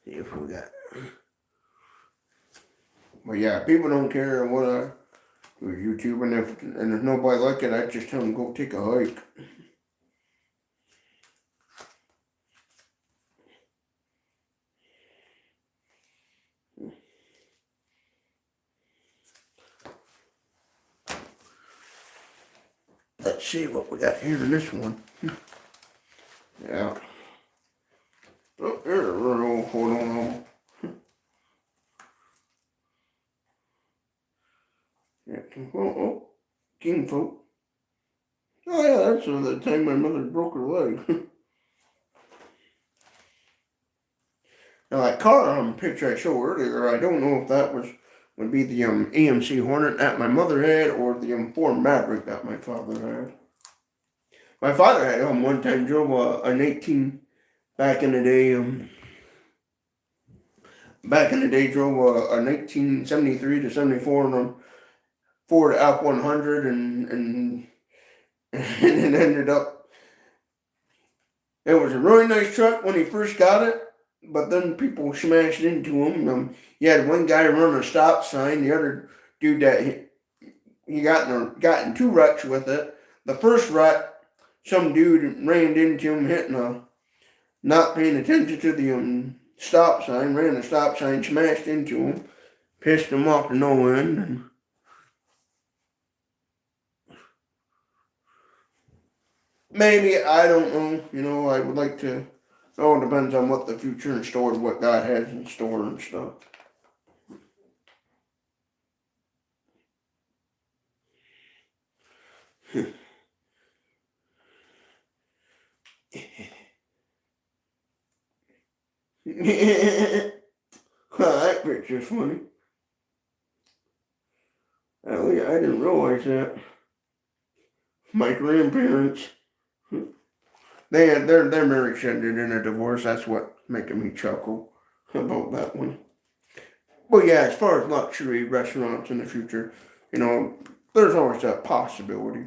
See if we got. But yeah, people don't care what I do YouTube, and if nobody like it, I just tell them go take a hike. Let's see what we got here in this one. Yeah. Oh, there's a little, hold on. Yeah, kinfolk. Oh yeah, that's the time my mother broke her leg. Now that car picture I showed earlier, I don't know if that would be the AMC Hornet that my mother had or the Ford Maverick that my father had. My father had one time drove an 18 back in the day. Back in the day, drove a 1973 to 74 on a Ford F-100 and it ended up. It was a really nice truck when he first got it, but then people smashed into him. You had one guy run a stop sign, the other dude that he got in 2 wrecks with it. The first wreck, some dude ran into him, not paying attention to the stop sign, ran the stop sign, smashed into him, pissed him off to no end. Maybe, I don't know, I would like to, it all depends on what the future in store, what God has in store and stuff. That picture's funny. Oh yeah, I didn't realize that. My grandparents, their marriage ended in a divorce. That's what making me chuckle about that one. But yeah, as far as luxury restaurants in the future, there's always that possibility.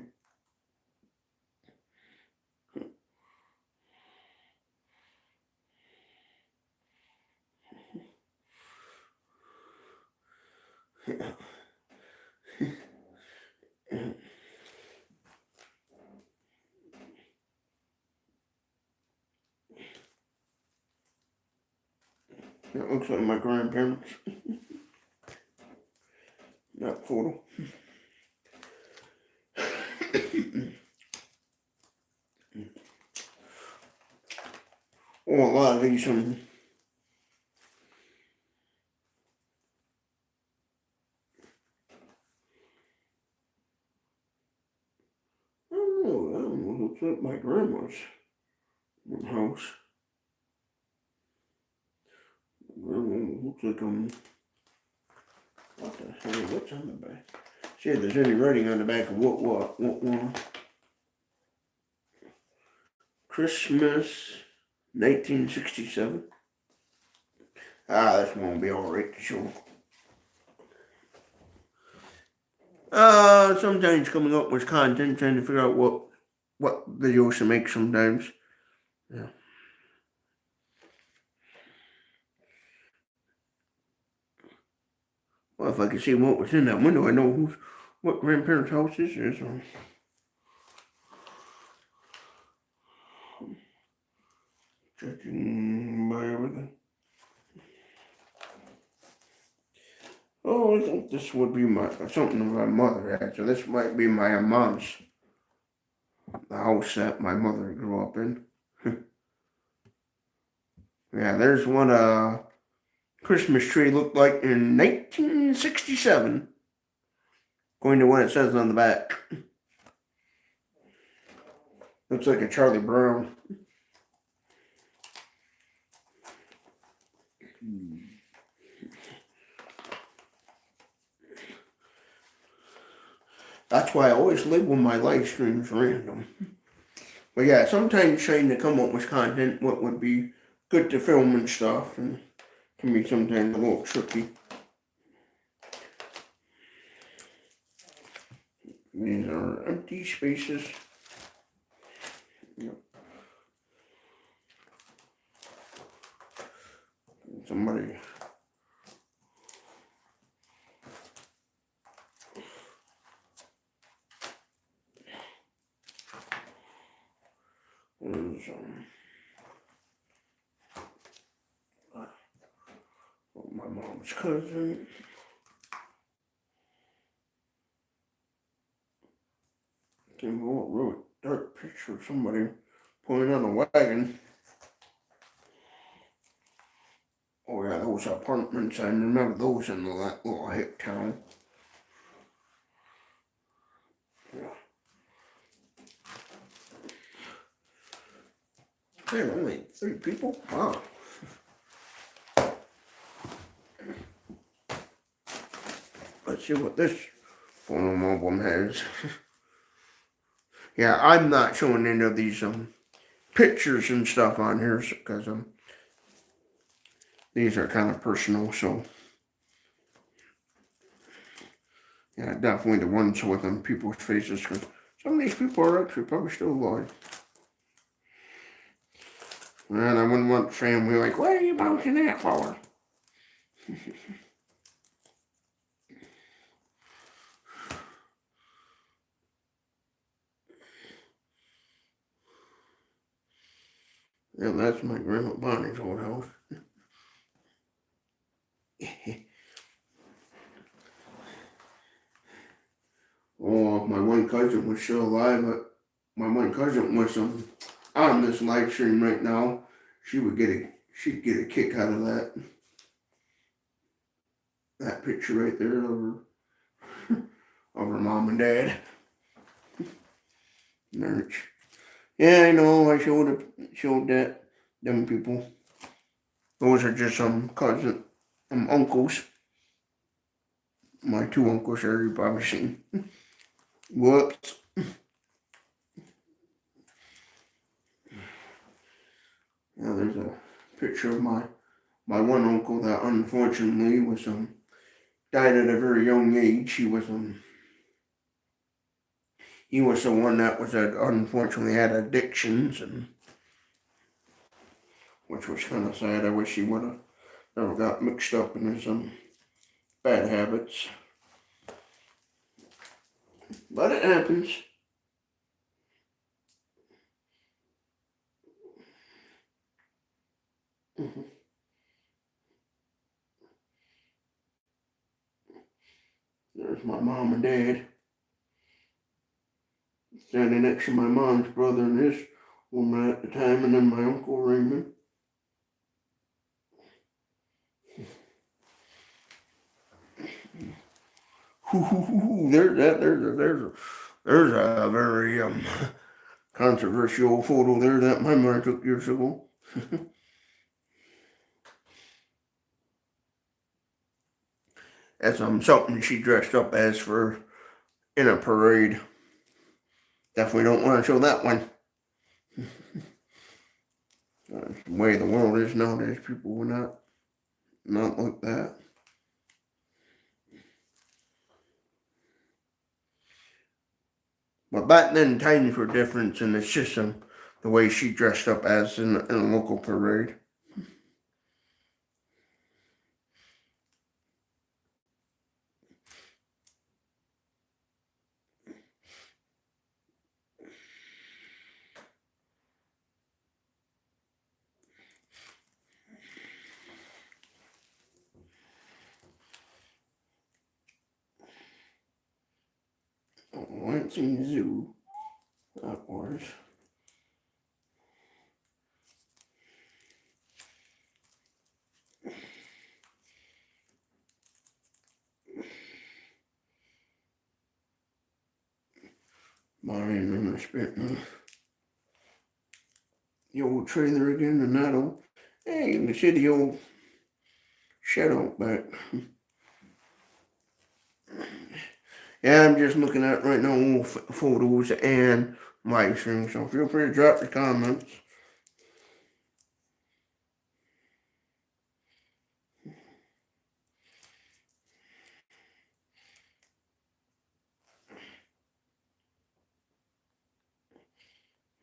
That looks like my grandparents. That photo. Oh, a lot of these. I don't know. Looks like my grandma's house. Looks like what the hell? What's on the back? See if there's any writing on the back of what one. Christmas 1967. This won't be alright to show. Sometimes coming up with content, trying to figure out what videos to make sometimes. Yeah. Well, if I could see what was in that window, I know what grandparents' house this is. Judging by everything. Oh, I think this would be something my mother had. So this might be my mom's, the house that my mother grew up in. Yeah, there's what a Christmas tree looked like in 1967. Going to what it says on the back. Looks like a Charlie Brown. That's why I always label my live streams random. But yeah, sometimes trying to come up with content, what would be good to film and stuff, and can be sometimes a little tricky. These are empty spaces. Yep. Somebody. There's my mom's cousin. Came a really dark picture of somebody pulling on a wagon. Oh yeah, those apartments, I remember those in that little hick town. Yeah. Man, only 3 people? Wow. Let's see what this phone album has. Yeah, I'm not showing any of these pictures and stuff on here because these are kind of personal, so yeah, definitely the ones with people's faces, because some of these people are actually probably still alive. And I wouldn't want the family like, what are you bouncing that for? Yeah, that's my grandma Bonnie's old house. Oh, my one cousin was still alive, but my one cousin was on this live stream right now. She'd get a kick out of that picture right there of her mom and dad. Marriage. Yeah, I know. I showed them people. Those are just some uncles. My 2 uncles are you've probably seen. Whoops. Yeah, there's a picture of my one uncle that unfortunately was died at a very young age. He was the one that was unfortunately had addictions, and which was kind of sad. I wish he would have never got mixed up in his bad habits. But it happens. Mm-hmm. There's my mom and dad. Standing next to my mom's brother and his woman at the time, and then my Uncle Raymond. There's a very controversial photo there that my mother took years ago. That's something she dressed up as in a parade. Definitely don't want to show that one. The way the world is nowadays, people will not not like that. But back then, times were different, and it's just the way she dressed up as in a local parade. Lansing Zoo, that was. Mine and I spent the old trailer again, and that old, hey, you can see the old shed out back. Yeah, I'm just looking at right now old photos and live stream, so feel free to drop your comments.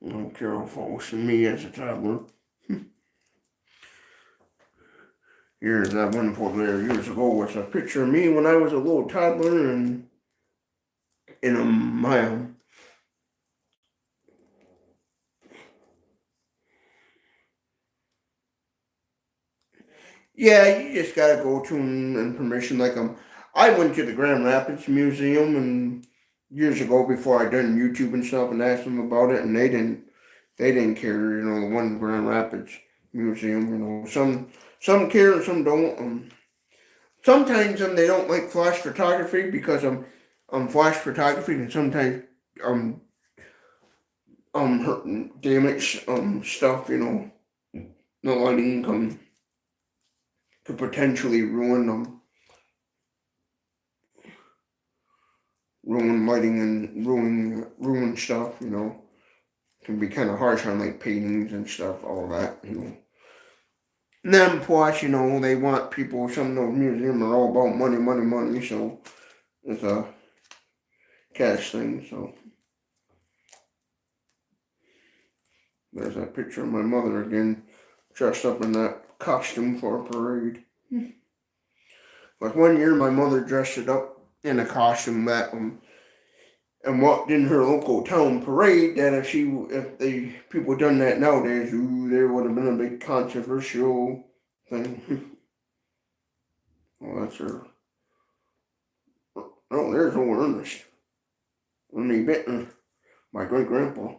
No Carol Falls and me as a toddler. Here's that wonderful there years ago was a picture of me when I was a little toddler and in a mile. Yeah, you just gotta go to them and permission. Like I went to the Grand Rapids Museum and years ago before I done YouTube and stuff and asked them about it, and they didn't care. You know, the one Grand Rapids Museum. You know, some care and some don't. Sometimes they don't like flash photography because flash photography can sometimes damage stuff. You know, the lighting could potentially ruin lighting and ruin stuff. You know, can be kind of harsh on like paintings and stuff. All that. You know. And then plus, you know, they want people. Some of those museums are all about money, money, money. So it's a cash thing. So there's that picture of my mother again, dressed up in that costume for a parade. Like one year, my mother dressed it up in a costume that and walked in her local town parade. That if the people done that nowadays, there would have been a big controversial thing. Well, that's her. Oh, there's old Ernest. Ernie Bittner, my great grandpa.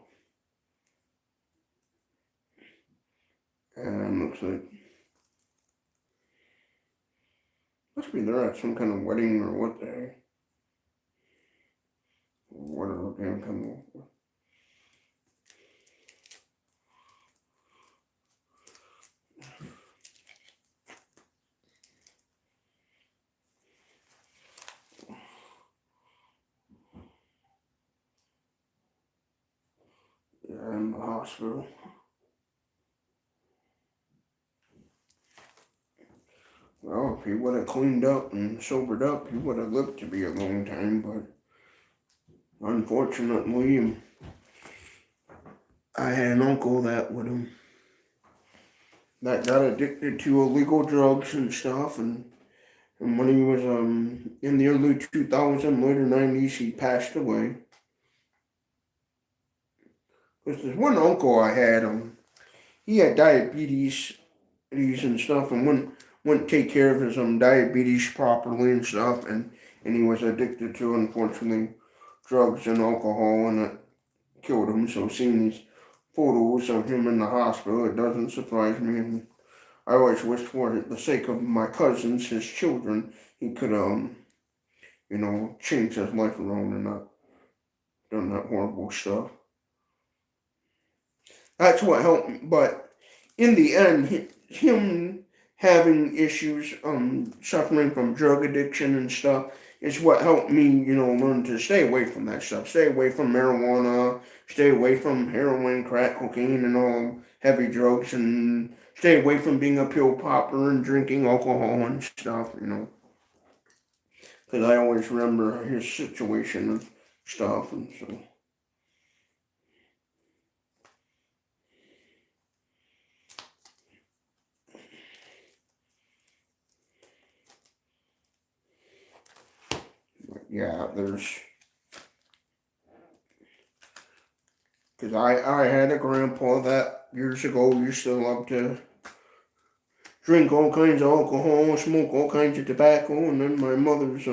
And looks like must be there at some kind of wedding or what day. Whatever game coming up. Yeah, in the hospital. Well, if he would have cleaned up and sobered up, he would have lived to be a long time, but unfortunately, I had an uncle that got addicted to illegal drugs and stuff, and when he was in the early 2000s, later 90s, he passed away. Because there's one uncle I had, he had diabetes and stuff, and wouldn't take care of his diabetes properly and stuff, and he was addicted to, unfortunately, drugs and alcohol, and it killed him. So seeing these photos of him in the hospital, it doesn't surprise me, and I always wished for the sake of my cousins, his children, he could change his life around and not done that horrible stuff. That's what helped me, but in the end, him having issues, suffering from drug addiction and stuff, is what helped me, learn to stay away from that stuff. Stay away from marijuana, stay away from heroin, crack cocaine, and all heavy drugs, and stay away from being a pill popper and drinking alcohol and stuff, you know. Because I always remember his situation and stuff, and so. Yeah, there's. Because I had a grandpa that years ago used to love to drink all kinds of alcohol, smoke all kinds of tobacco, and then my mother's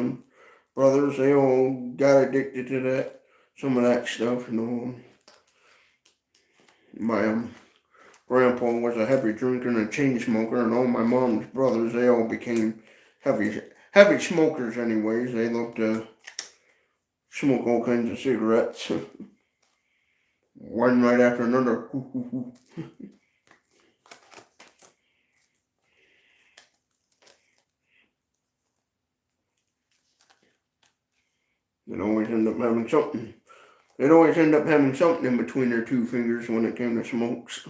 brothers, they all got addicted to that, some of that stuff, you know. My grandpa was a heavy drinker and a chain smoker, and all my mom's brothers, they all became heavy smokers anyways. They loved to smoke all kinds of cigarettes. One right after another. They'd always end up having something. They'd always end up having something in between their two fingers when it came to smokes.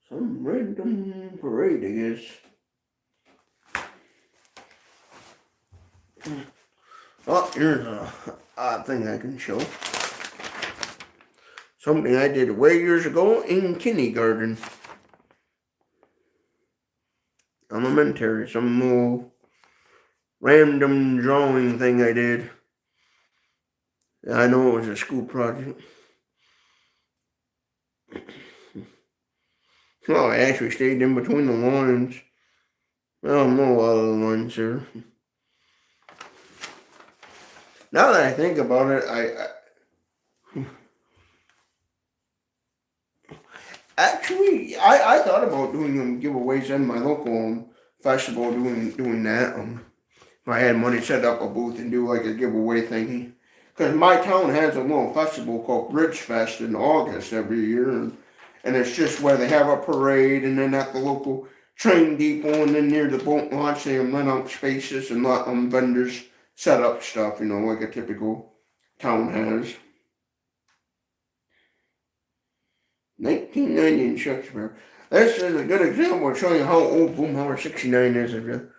Some random parade, I guess. Oh, here's a odd thing I can show. Something I did way years ago in kindergarten. Elementary, some little random drawing thing I did. I know it was a school project. Well, I actually stayed in between the lines. I don't know a lot of the lines here. Now that I think about it, I thought about doing giveaways in my local festival, doing that. If I had money, set up a booth and do like a giveaway thingy. Because my town has a little festival called Bridge Fest in August every year, and it's just where they have a parade, and then at the local train depot, and then near the boat launch, they rent out spaces and let vendors set up stuff, you know, like a typical town has. 1990 in Shakespeare. This is a good example of showing you how old Boomhauer69 is. If you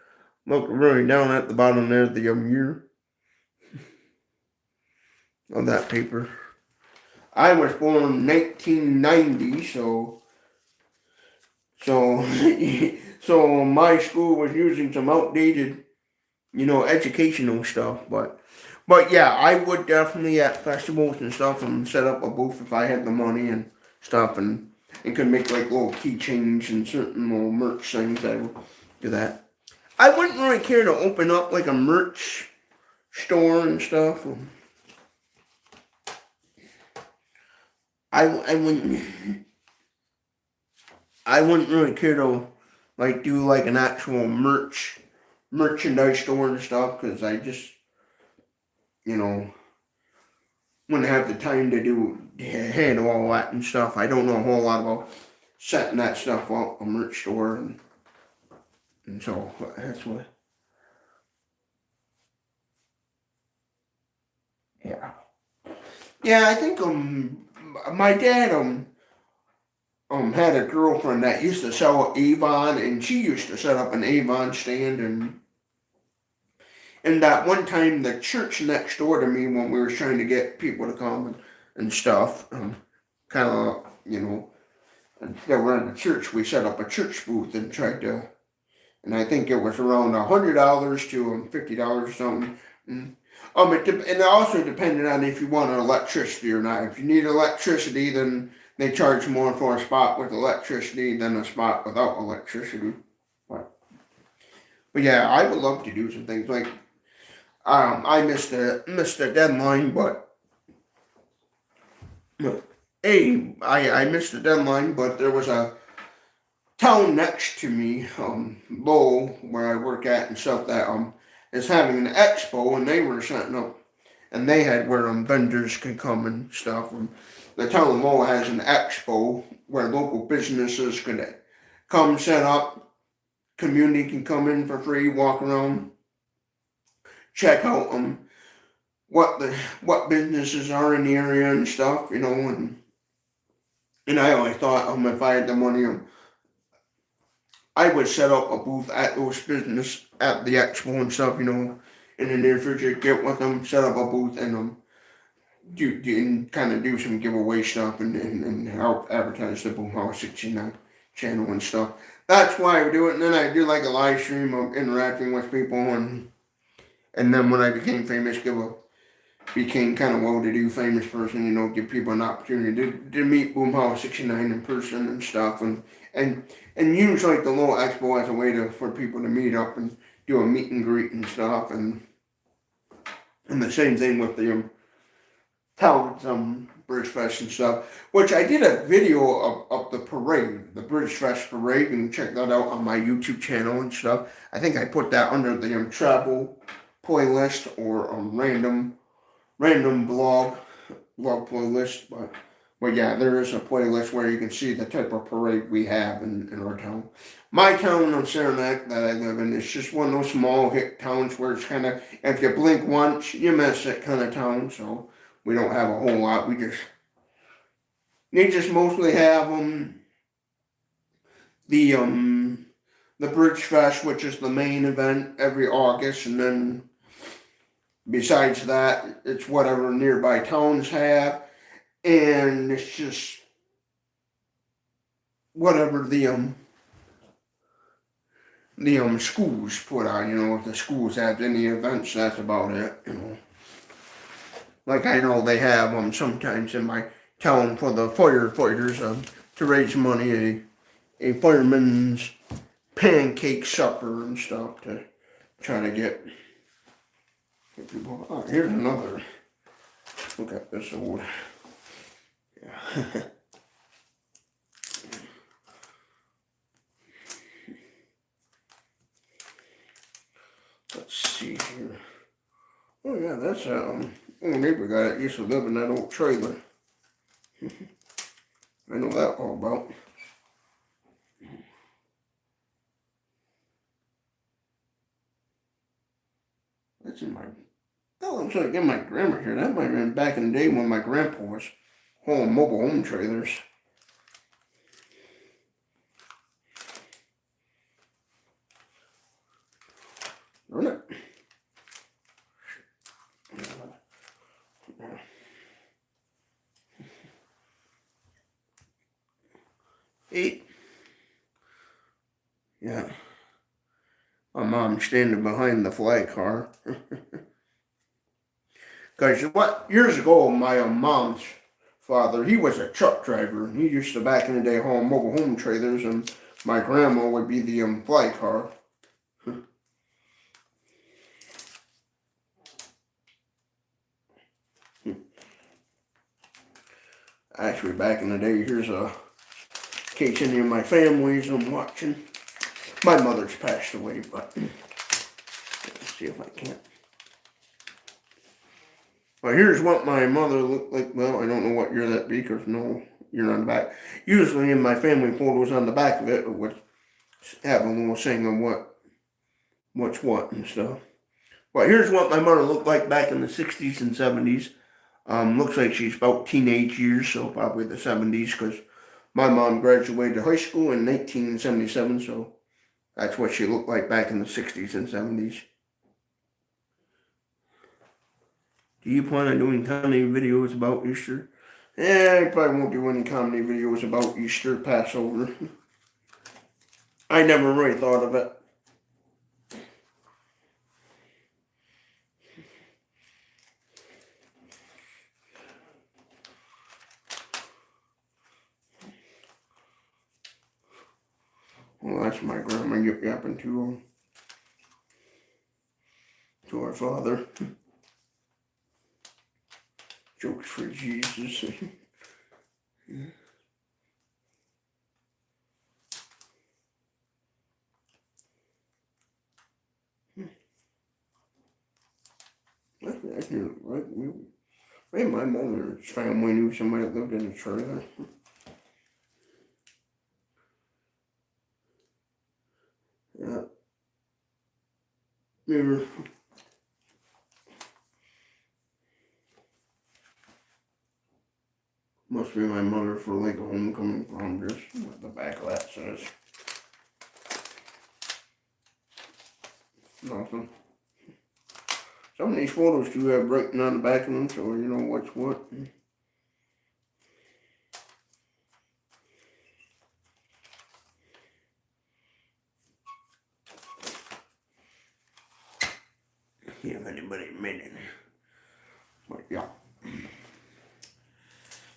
look really down at the bottom there, the year of that paper. I was born in 1990, so my school was using some outdated, you know, educational stuff, but yeah, I would definitely at festivals and stuff and set up a booth if I had the money and stuff, and could make like little keychains and certain little merch things. I would do that. I wouldn't really care to open up like a merch store and stuff. I wouldn't really care to like do like an actual merchandise store and stuff, because I just, you know, wouldn't have the time to handle all that and stuff. I don't know a whole lot about setting that stuff up, a merch store, and so that's what. Yeah. Yeah, I think my dad had a girlfriend that used to sell Avon, and she used to set up an Avon stand, and that one time the church next door to me, when we were trying to get people to come and stuff, kind of, you know, and they were in the church, we set up a church booth and tried to, and I think it was around $100 to $50 or something. And it also depended on if you wanted electricity or not. If you need electricity, then they charge more for a spot with electricity than a spot without electricity. But yeah, I would love to do some things like, I missed the deadline, but I missed the deadline, but there was a town next to me, Lowell, where I work at and stuff, that is having an expo, and they were setting up, and they had where vendors could come and stuff. And the town of Lowell has an expo where local businesses could come set up. Community can come in for free, walk around, check out what businesses are in the area and stuff, you know, and I always thought if I had the money, I would set up a booth at those business at the expo and stuff, you know, in the near future. Get with them, set up a booth, and do and kind of do some giveaway stuff and help advertise the Boomhauer69 channel and stuff. That's why I do it. And then I do like a live stream of interacting with people, and then when I became famous, became kind of well-to-do famous person, you know, give people an opportunity to meet Boomhauer69 in person and stuff, and use like the little expo as a way for people to meet up and do a meet and greet and stuff, and the same thing with the town Bridge Fest and stuff, which I did a video of the parade, the Bridge Fest parade. You can check that out on my YouTube channel and stuff. I think I put that under the travel playlist or random blog playlist, but yeah, there is a playlist where you can see the type of parade we have in our town. My town of Saranac that I live in is just one of those small hick towns where it's kind of, if you blink once, you miss it kind of town, so we don't have a whole lot. They just mostly have the Bridge Fest, which is the main event every August, and then besides that, it's whatever nearby towns have, and it's just whatever the schools put on. You know, if the schools have any events, that's about it. You know, like I know they have sometimes in my town for the firefighters to raise money, a fireman's pancake supper and stuff to try to get people. Oh, here's another. Look at this old. Yeah. Let's see here. Oh yeah, that's old neighbor guy that used to live in that old trailer. I know that all about. That's in my. That looks like in my grandma here. That might have been back in the day when my grandpa was hauling mobile home trailers. Darn it. 8. Yeah. My mom's standing behind the flag car. Because years ago, my mom's father, he was a truck driver. And he used to, back in the day, haul mobile home trailers, and my grandma would be the flag car. Actually, back in the day, here's a case any of my families I'm watching. My mother's passed away, but let's see if I can't. Well, here's what my mother looked like. Well, I don't know what year that be, because no, you're on the back. Usually in my family photos on the back of it, it would have a little saying of what's what and stuff. But here's what my mother looked like back in the 60s and 70s. Looks like she's about teenage years, so probably the 70s, because my mom graduated high school in 1977, so that's what she looked like back in the 60s and 70s. Do you plan on doing comedy videos about Easter? I probably won't do any comedy videos about Easter, Passover. I never really thought of it. Well, that's my grandma yapping to our father. Jokes for Jesus. Yeah. I knew, right? Maybe my mother's family knew somebody that lived in a trailer. Yeah. Must be my mother for like a homecoming prom, just what the back of that says. Nothing. Some of these photos do have written on the back of them, so you know what's what. See if anybody made it. But yeah.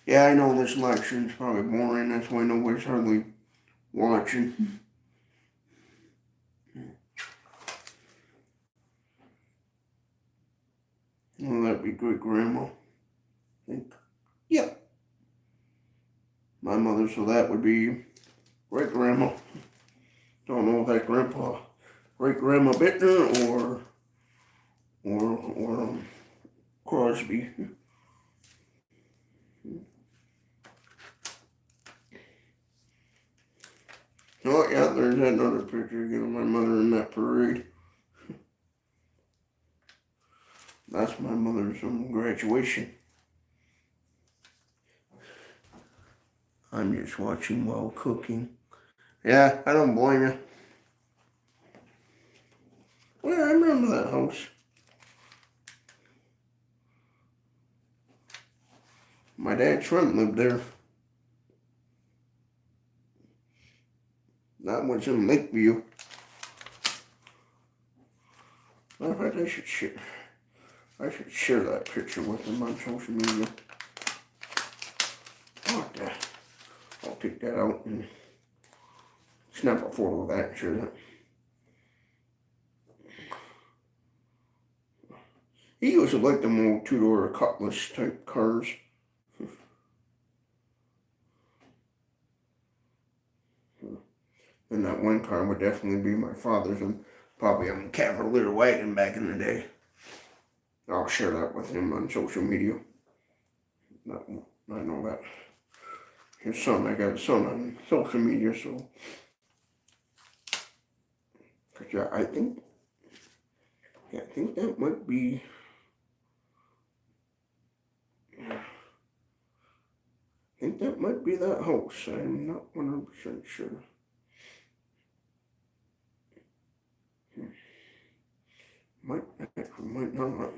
Yeah, I know this live stream's probably boring, that's why nobody's hardly watching. Well, that'd be great grandma. I think. Yeah. My mother, so that would be great grandma. Don't know if that grandpa, great grandma Bittner or Crosby. Oh yeah, there's another picture again of my mother in that parade. That's my mother's graduation. I'm just watching while cooking. Yeah, I don't blame you. Well, I remember that house. My dad's friend lived there. That was in Lakeview. Matter of fact, I should share that picture with them on social media. I'll take that out and snap a photo of that and share that. He used to like them old two-door Cutlass type cars. And that one car would definitely be my father's, and probably a Cavalier wagon back in the day. I'll share that with him on social media. I know that. His son, I got a son on social media, so. Cause yeah, I think that might be. I think that might be that house. I'm not 100% sure. Might not.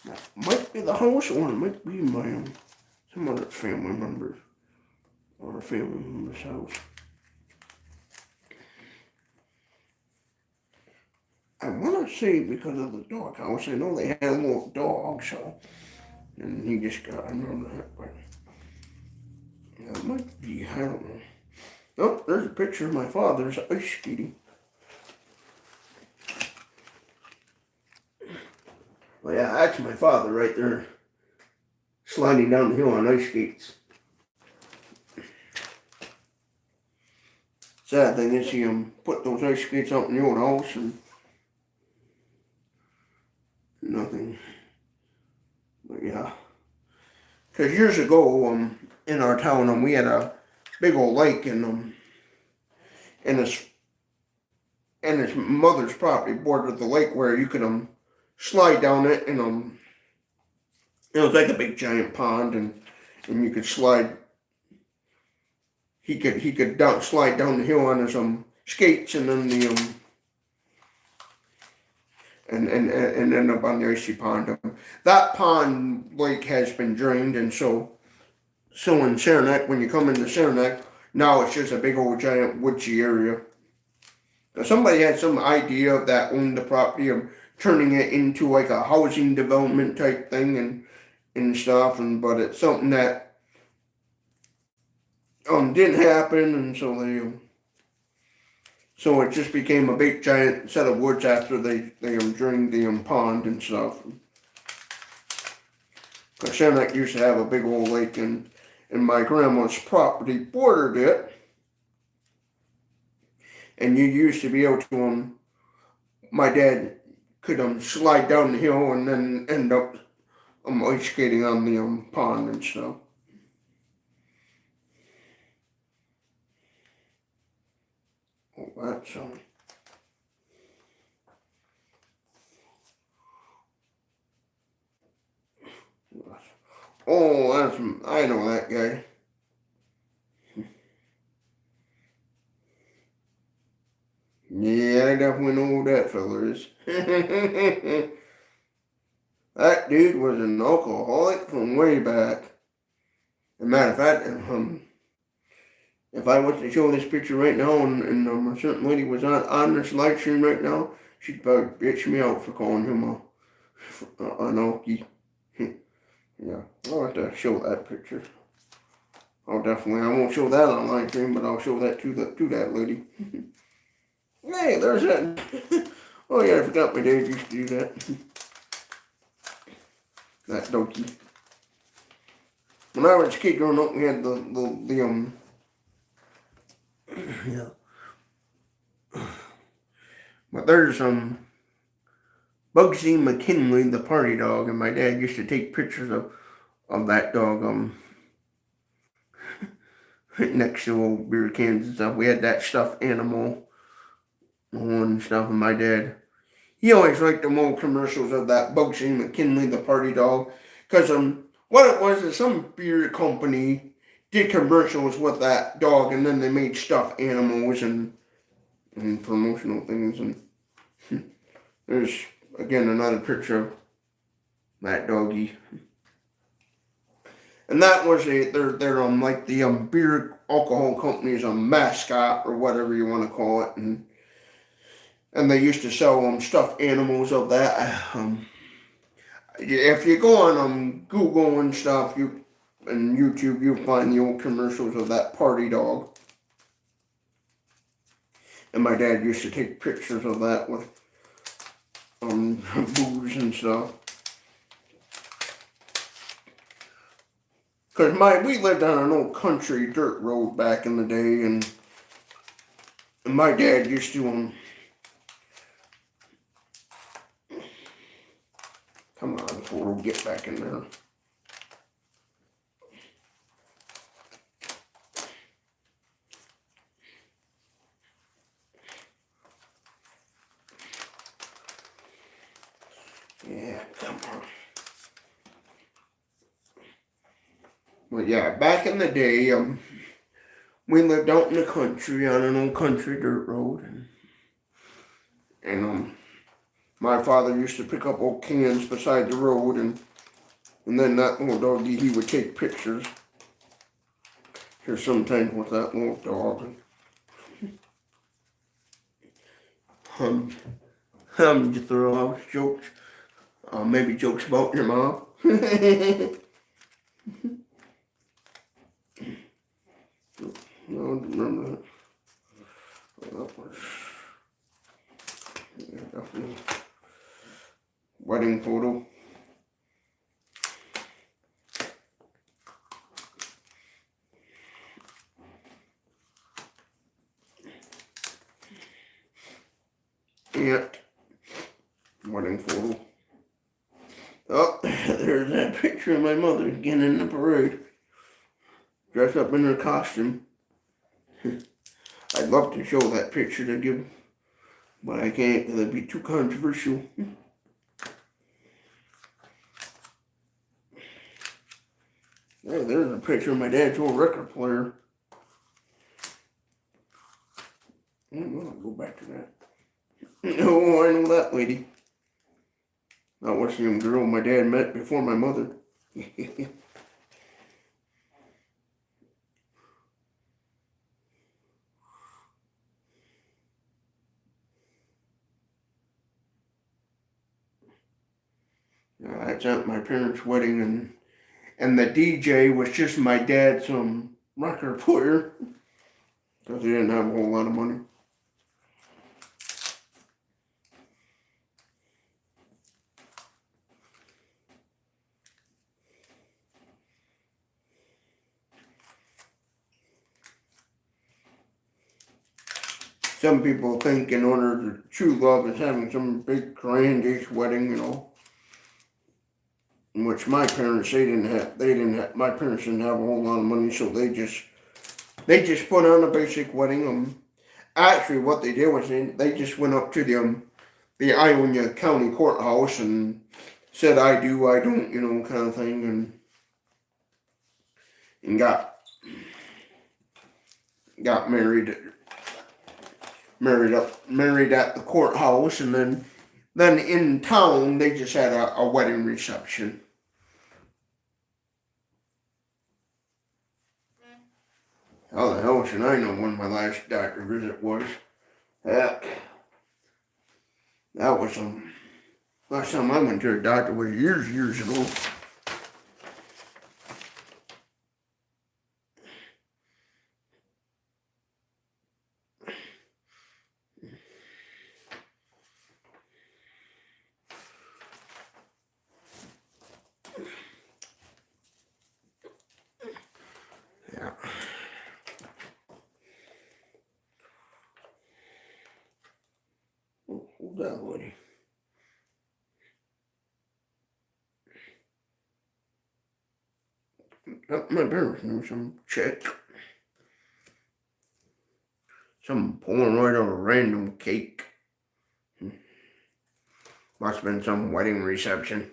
That might be the house, or it might be my some other family members or a family member's house. I want to say because of the dog house. I know they had a little dog, so and he just got. I know that, but that might be. I don't know. Oh, there's a picture of my father's ice skating. Well, yeah, that's my father right there, sliding down the hill on ice skates. Sad thing is, he put those ice skates out in the old house and nothing. But yeah, because years ago, in our town, we had a big old lake, and his mother's property bordered the lake where you could slide down it, and it was like a big giant pond, and you could slide. He could slide down the hill on his skates, and then the and end up on the icy pond. That pond lake has been drained, and so in Saranac, when you come into Saranac, now it's just a big old giant woodsy area. Now, somebody had some idea that owned the property of turning it into like a housing development type thing and stuff, but it's something that didn't happen, and so it just became a big giant set of woods after they drained the pond and stuff. Because Saranac used to have a big old lake, and my grandma's property bordered it. And you used to be able to, my dad could slide down the hill and then end up ice skating on the pond and stuff. Oh, that's Oh, I know that guy. Yeah, I definitely know who that fella is. That dude was an alcoholic from way back. As a matter of fact, if I was to show this picture right now and a certain lady was on this live stream right now, she'd probably bitch me out for calling him an alkie. Yeah, I'll have to show that picture. I won't show that on live stream, but I'll show that to that lady. Hey, there's that. Oh yeah, I forgot my dad used to do that. That dokey. When I was a kid growing up, we had the yeah. But there's Bugsy McKinley, the party dog, and my dad used to take pictures of that dog next to old beer cans and stuff. We had that stuffed animal and stuff, and my dad, he always liked them old commercials of that Bugsy McKinley, the party dog, because what it was is some beer company did commercials with that dog, and then they made stuffed animals and promotional things, and there's again another picture of that doggy. And that was they're like the beer alcohol company's mascot or whatever you want to call it, and they used to sell stuffed animals of that. If you go on Google and stuff, and YouTube, you'll find the old commercials of that party dog. And my dad used to take pictures of that with booze and stuff. Because we lived on an old country dirt road back in the day, and my dad used to come on, Ford, we'll get back in there. Yeah, come on. But yeah, back in the day, we lived out in the country on an old country dirt road, and my father used to pick up old cans beside the road, and then that little doggy, he would take pictures here sometimes with that little dog. You throw out jokes, maybe jokes about your mom. No, I don't remember that. Well, that was definitely wedding photo. Yeah, wedding photo. Oh, there's that picture of my mother again in the parade, dressed up in her costume. I'd love to show that picture to give, but I can't because it'd be too controversial. Yeah, there's a picture of my dad's old record player. I'll go back to that. Oh, I know that lady. That was the young girl my dad met before my mother. That's at my parents' wedding, and the DJ was just my dad's record player, because he didn't have a whole lot of money. Some people think in order to true love is having some big grandiose wedding, in which my parents, my parents didn't have a whole lot of money, so they just put on a basic wedding. Actually what they did was they just went up to the Ionia County Courthouse and said I do, I don't, kind of thing, and got married at the courthouse, and then in town they just had a wedding reception. How the hell should I know when my last doctor visit was? Heck, that was last time I went to a doctor was years ago. Yeah. Oh, hold on, buddy. My parents knew some chick. Some Polaroid of a random cake. Must have been some wedding reception.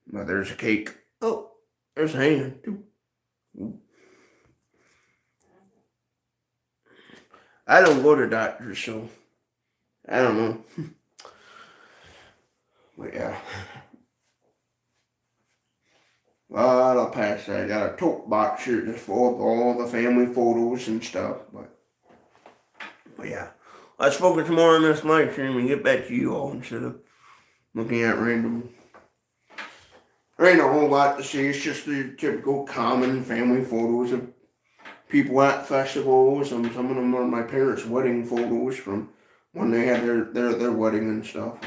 But there's a cake. Oh, there's a hand too. I don't go to doctors, so I don't know. But yeah. But I'll pass that. I got a tote box here just full of all the family photos and stuff. But yeah. Let's focus more on this live stream and get back to you all instead of looking at random. There ain't a whole lot to see. It's just the typical common family photos of people at festivals, and some of them are my parents' wedding photos from when they had their wedding and stuff.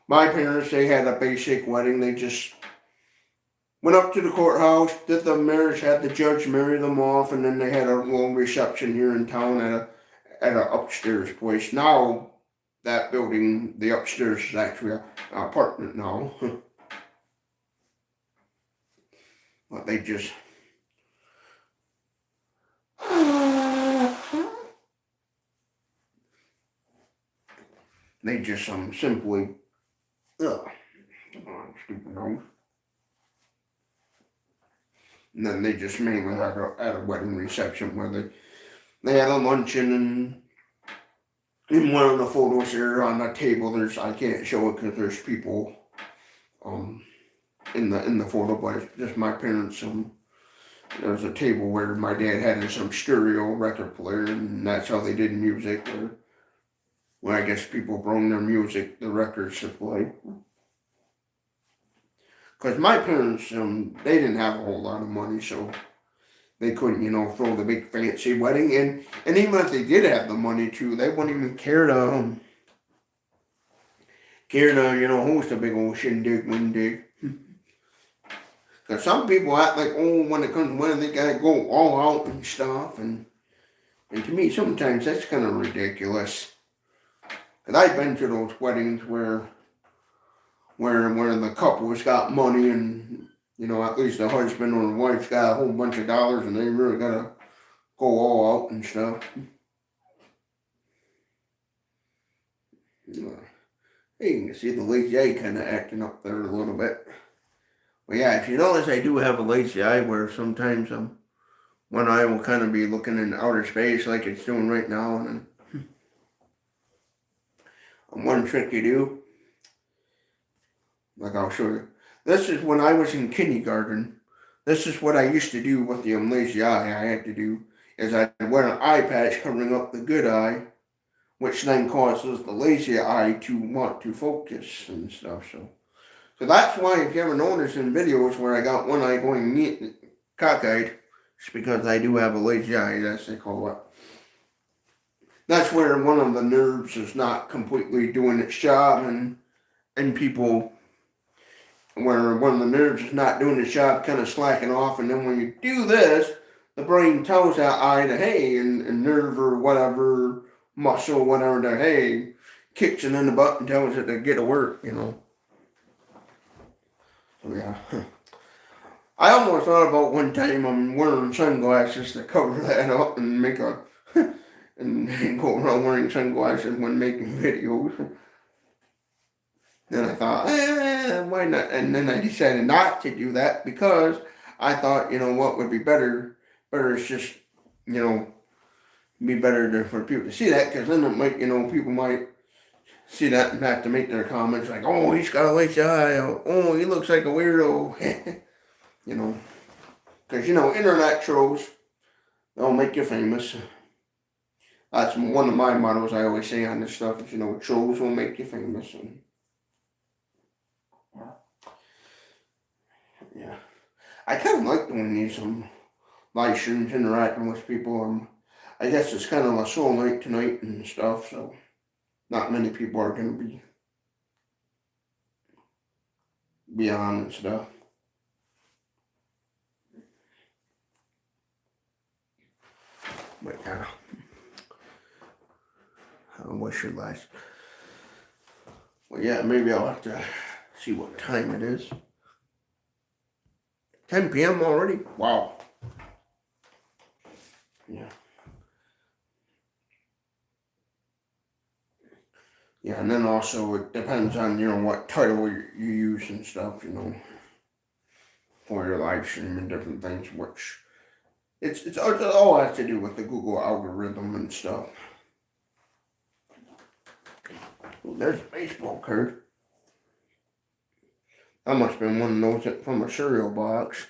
My parents, they had a basic wedding. They just went up to the courthouse, did the marriage, had the judge marry them off, and then they had a little reception here in town at an upstairs place. Now that building, the upstairs is actually an apartment now. But they just simply come on, stupid nose. And then they just mainly had a wedding reception where they had a luncheon, and in one of the photos here on the table, I can't show it because there's people in the photo, but it's just my parents. There's a table where my dad had some stereo record player, and that's how they did music. When I guess people brought their music, the records to play. Because my parents, they didn't have a whole lot of money, so they couldn't, throw the big fancy wedding. And even if they did have the money too, they wouldn't even care to host a big old shindig. Because some people act like, when it comes to wedding, they gotta go all out and stuff. And to me, sometimes that's kind of ridiculous. Because I've been to those weddings where the couple's got money, and, at least the husband or the wife's got a whole bunch of dollars, and they really gotta go all out and stuff. You can see the lazy eye kind of acting up there a little bit. But yeah, if you notice, I do have a lazy eye where sometimes one eye will kind of be looking in outer space like it's doing right now, and then one trick you do, like I'll show you. This is when I was in kindergarten. This is what I used to do with the lazy eye. I had to do is I'd wear an eye patch covering up the good eye, which then causes the lazy eye to want to focus and stuff. So that's why, if you ever notice in videos where I got one eye going cockeyed, it's because I do have a lazy eye, as they call it. That's where one of the nerves is not completely doing its job, and people, where one of the nerves is not doing its job, kind of slacking off, and then when you do this, the brain tells that eye to, hey, and nerve or whatever, muscle, whatever, to, hey, kicks it in the butt and tells it to get to work, So yeah. I almost thought about one time I'm wearing sunglasses to cover that up and make and go around wearing sunglasses when making videos. Then I thought, why not? And then I decided not to do that because I thought, you know, what would be better is just, you know, be better for people to see that, because then it might, you know, people might see that and have to make their comments like, oh, he's got a lazy eye, oh, he looks like a weirdo, you know, because, you know, internet trolls, they'll make you famous. That's one of my mottos I always say on this stuff is, you know, trolls will make you famous. And yeah, I kind of like doing these live streams, interacting with people. I guess it's kind of a slow night tonight and stuff, so not many people are going to be on and stuff. But yeah, I don't know what should last. Well, yeah, maybe I'll have to see what time it is. 10 p.m. already? Wow. Yeah. Yeah, and then also it depends on, you know, what title you use and stuff, you know, for your live stream and different things, which it all has to do with the Google algorithm and stuff. Ooh, there's a baseball card. That must have been one of those from a cereal box.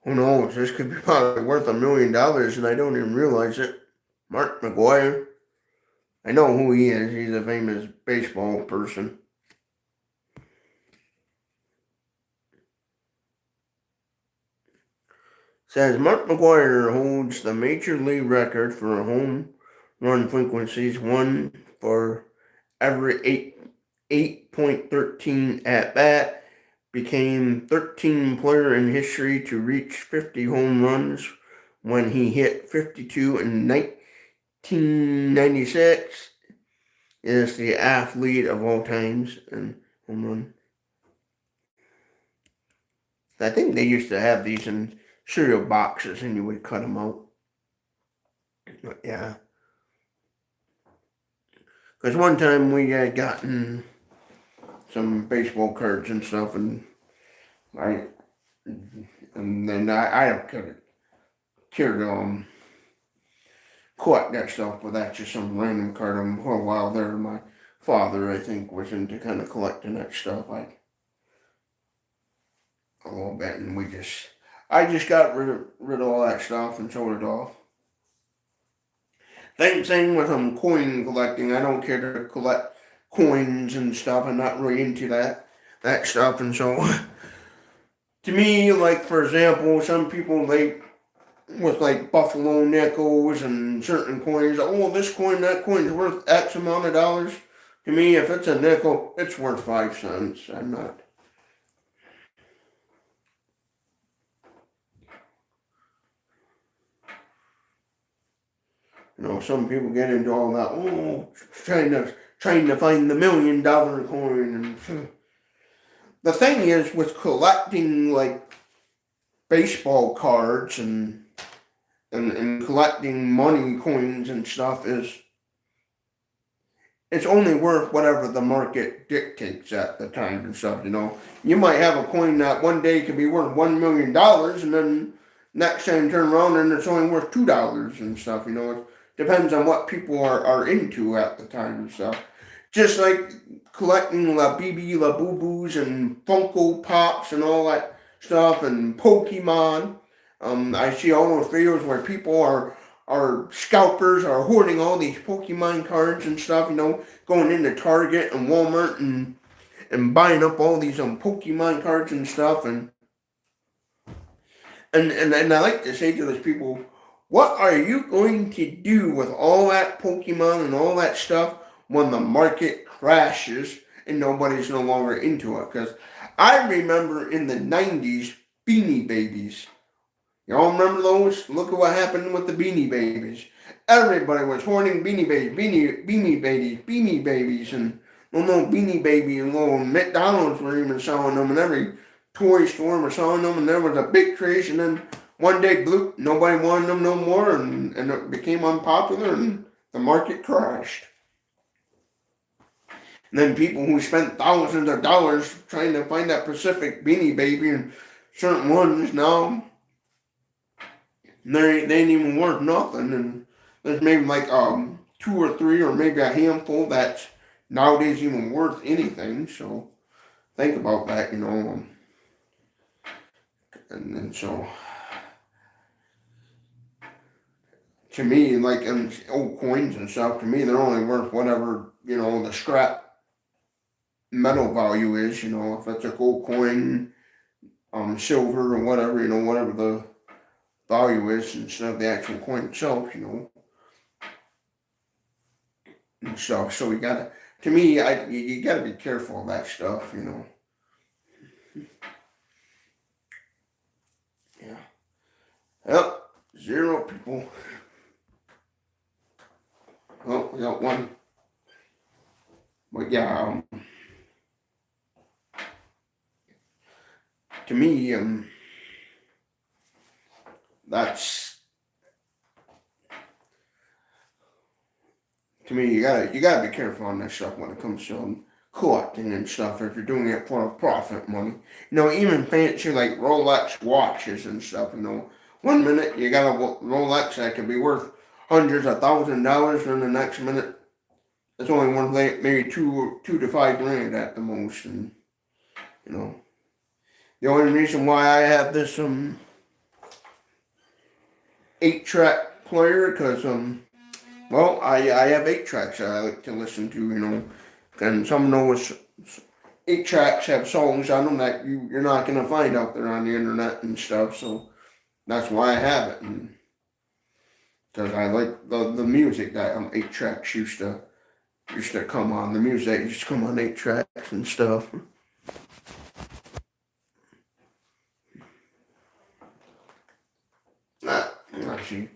Who knows? This could be probably worth $1 million and I don't even realize it. Mark McGwire. I know who he is. He's a famous baseball person. Says Mark McGwire holds the major league record for home run frequencies, one for every 8.13 at bat. Became 13th player in history to reach 50 home runs when he hit 52 in 1996. Is the athlete of all times in home run. I think they used to have these in cereal boxes and you would cut them out. But yeah. Because one time we had gotten some baseball cards and stuff, and then I don't care to collect that stuff, but that's just some random card. For a while there, my father, I think, was into kind of collecting that stuff. A little bit, and I just got rid of all that stuff and sold it off. Same thing with coin collecting. I don't care to collect coins and stuff. I'm not really into that stuff, and so to me, like for example, some people with like buffalo nickels and certain coins. Oh, this coin, that coin's worth X amount of dollars. To me, if it's a nickel, it's worth 5 cents. I'm not. You know, some people get into all that. Oh, trying to find the $1 million coin. And the thing is, with collecting like baseball cards and collecting money coins and stuff, it's only worth whatever the market dictates at the time and stuff. You know, you might have a coin that one day could be worth $1 million, and then next time turn around and it's only worth $2 and stuff. You know, it depends on what people are into at the time and stuff. Just like collecting La BB, La Boo Boos, and Funko Pops and all that stuff, and Pokemon. I see all those videos where people are scalpers, are hoarding all these Pokemon cards and stuff, you know, going into Target and Walmart and buying up all these Pokemon cards and stuff, and I like to say to those people, what are you going to do with all that Pokemon and all that stuff when the market crashes and nobody's no longer into it? Because I remember in the 90s, Beanie Babies. Y'all remember those? Look at what happened with the Beanie Babies. Everybody was hoarding Beanie Babies, Beanie Babies, and little Beanie Baby and little McDonald's were even selling them, and every toy store was selling them, and there was a big craze, and then one day bloop, nobody wanted them no more, and it became unpopular, and the market crashed. And then people who spent thousands of dollars trying to find that Pacific Beanie Baby and certain ones now, they ain't even worth nothing. And there's maybe like 2 or 3 or maybe a handful that's nowadays even worth anything. So think about that, you know. And so to me, like in old coins and stuff, to me they're only worth whatever, you know, the scrap metal value is, you know, if it's a gold coin, silver or whatever, you know, whatever the value is instead of the actual coin itself, you know, and stuff. So we gotta, to me, you gotta be careful of that stuff, you know. Yeah. Yep. 0 people. Oh, we got 1. But yeah, to me, that's, to me, you gotta be careful on that stuff when it comes to collecting and stuff. If you're doing it for profit money, you know, even fancy like Rolex watches and stuff. You know, one minute you got a Rolex that could be worth hundreds of $1,000s, and the next minute it's only worth like maybe $2 to $5 grand at the most. And you know, the only reason why I have this 8-track player, because well, I have 8 tracks that I like to listen to, you know, and some of those 8 tracks have songs on them that you're not gonna find out there on the internet and stuff. So that's why I have it, and because I like the music that 8 tracks used to come on. The music used to come on 8 tracks and stuff. Actually,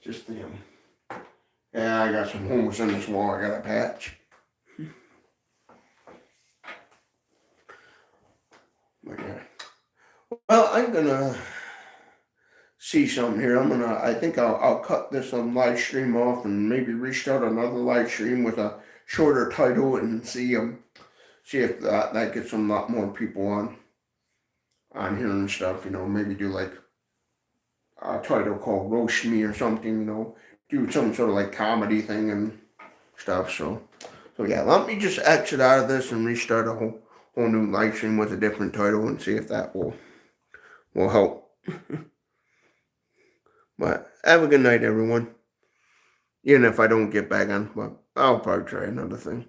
just them. Yeah, I got some holes in this wall I gotta patch. But yeah. Well, I'm gonna see something here. I think I'll cut this live stream off and maybe restart another live stream with a shorter title and see if that gets a lot more people on here and stuff. You know, maybe do like a title called Roast Me or something. You know, do some sort of like comedy thing and stuff. So yeah, let me just exit out of this and restart a whole new live stream with a different title and see if that will help. But have a good night, everyone. Even if I don't get back on, but I'll probably try another thing.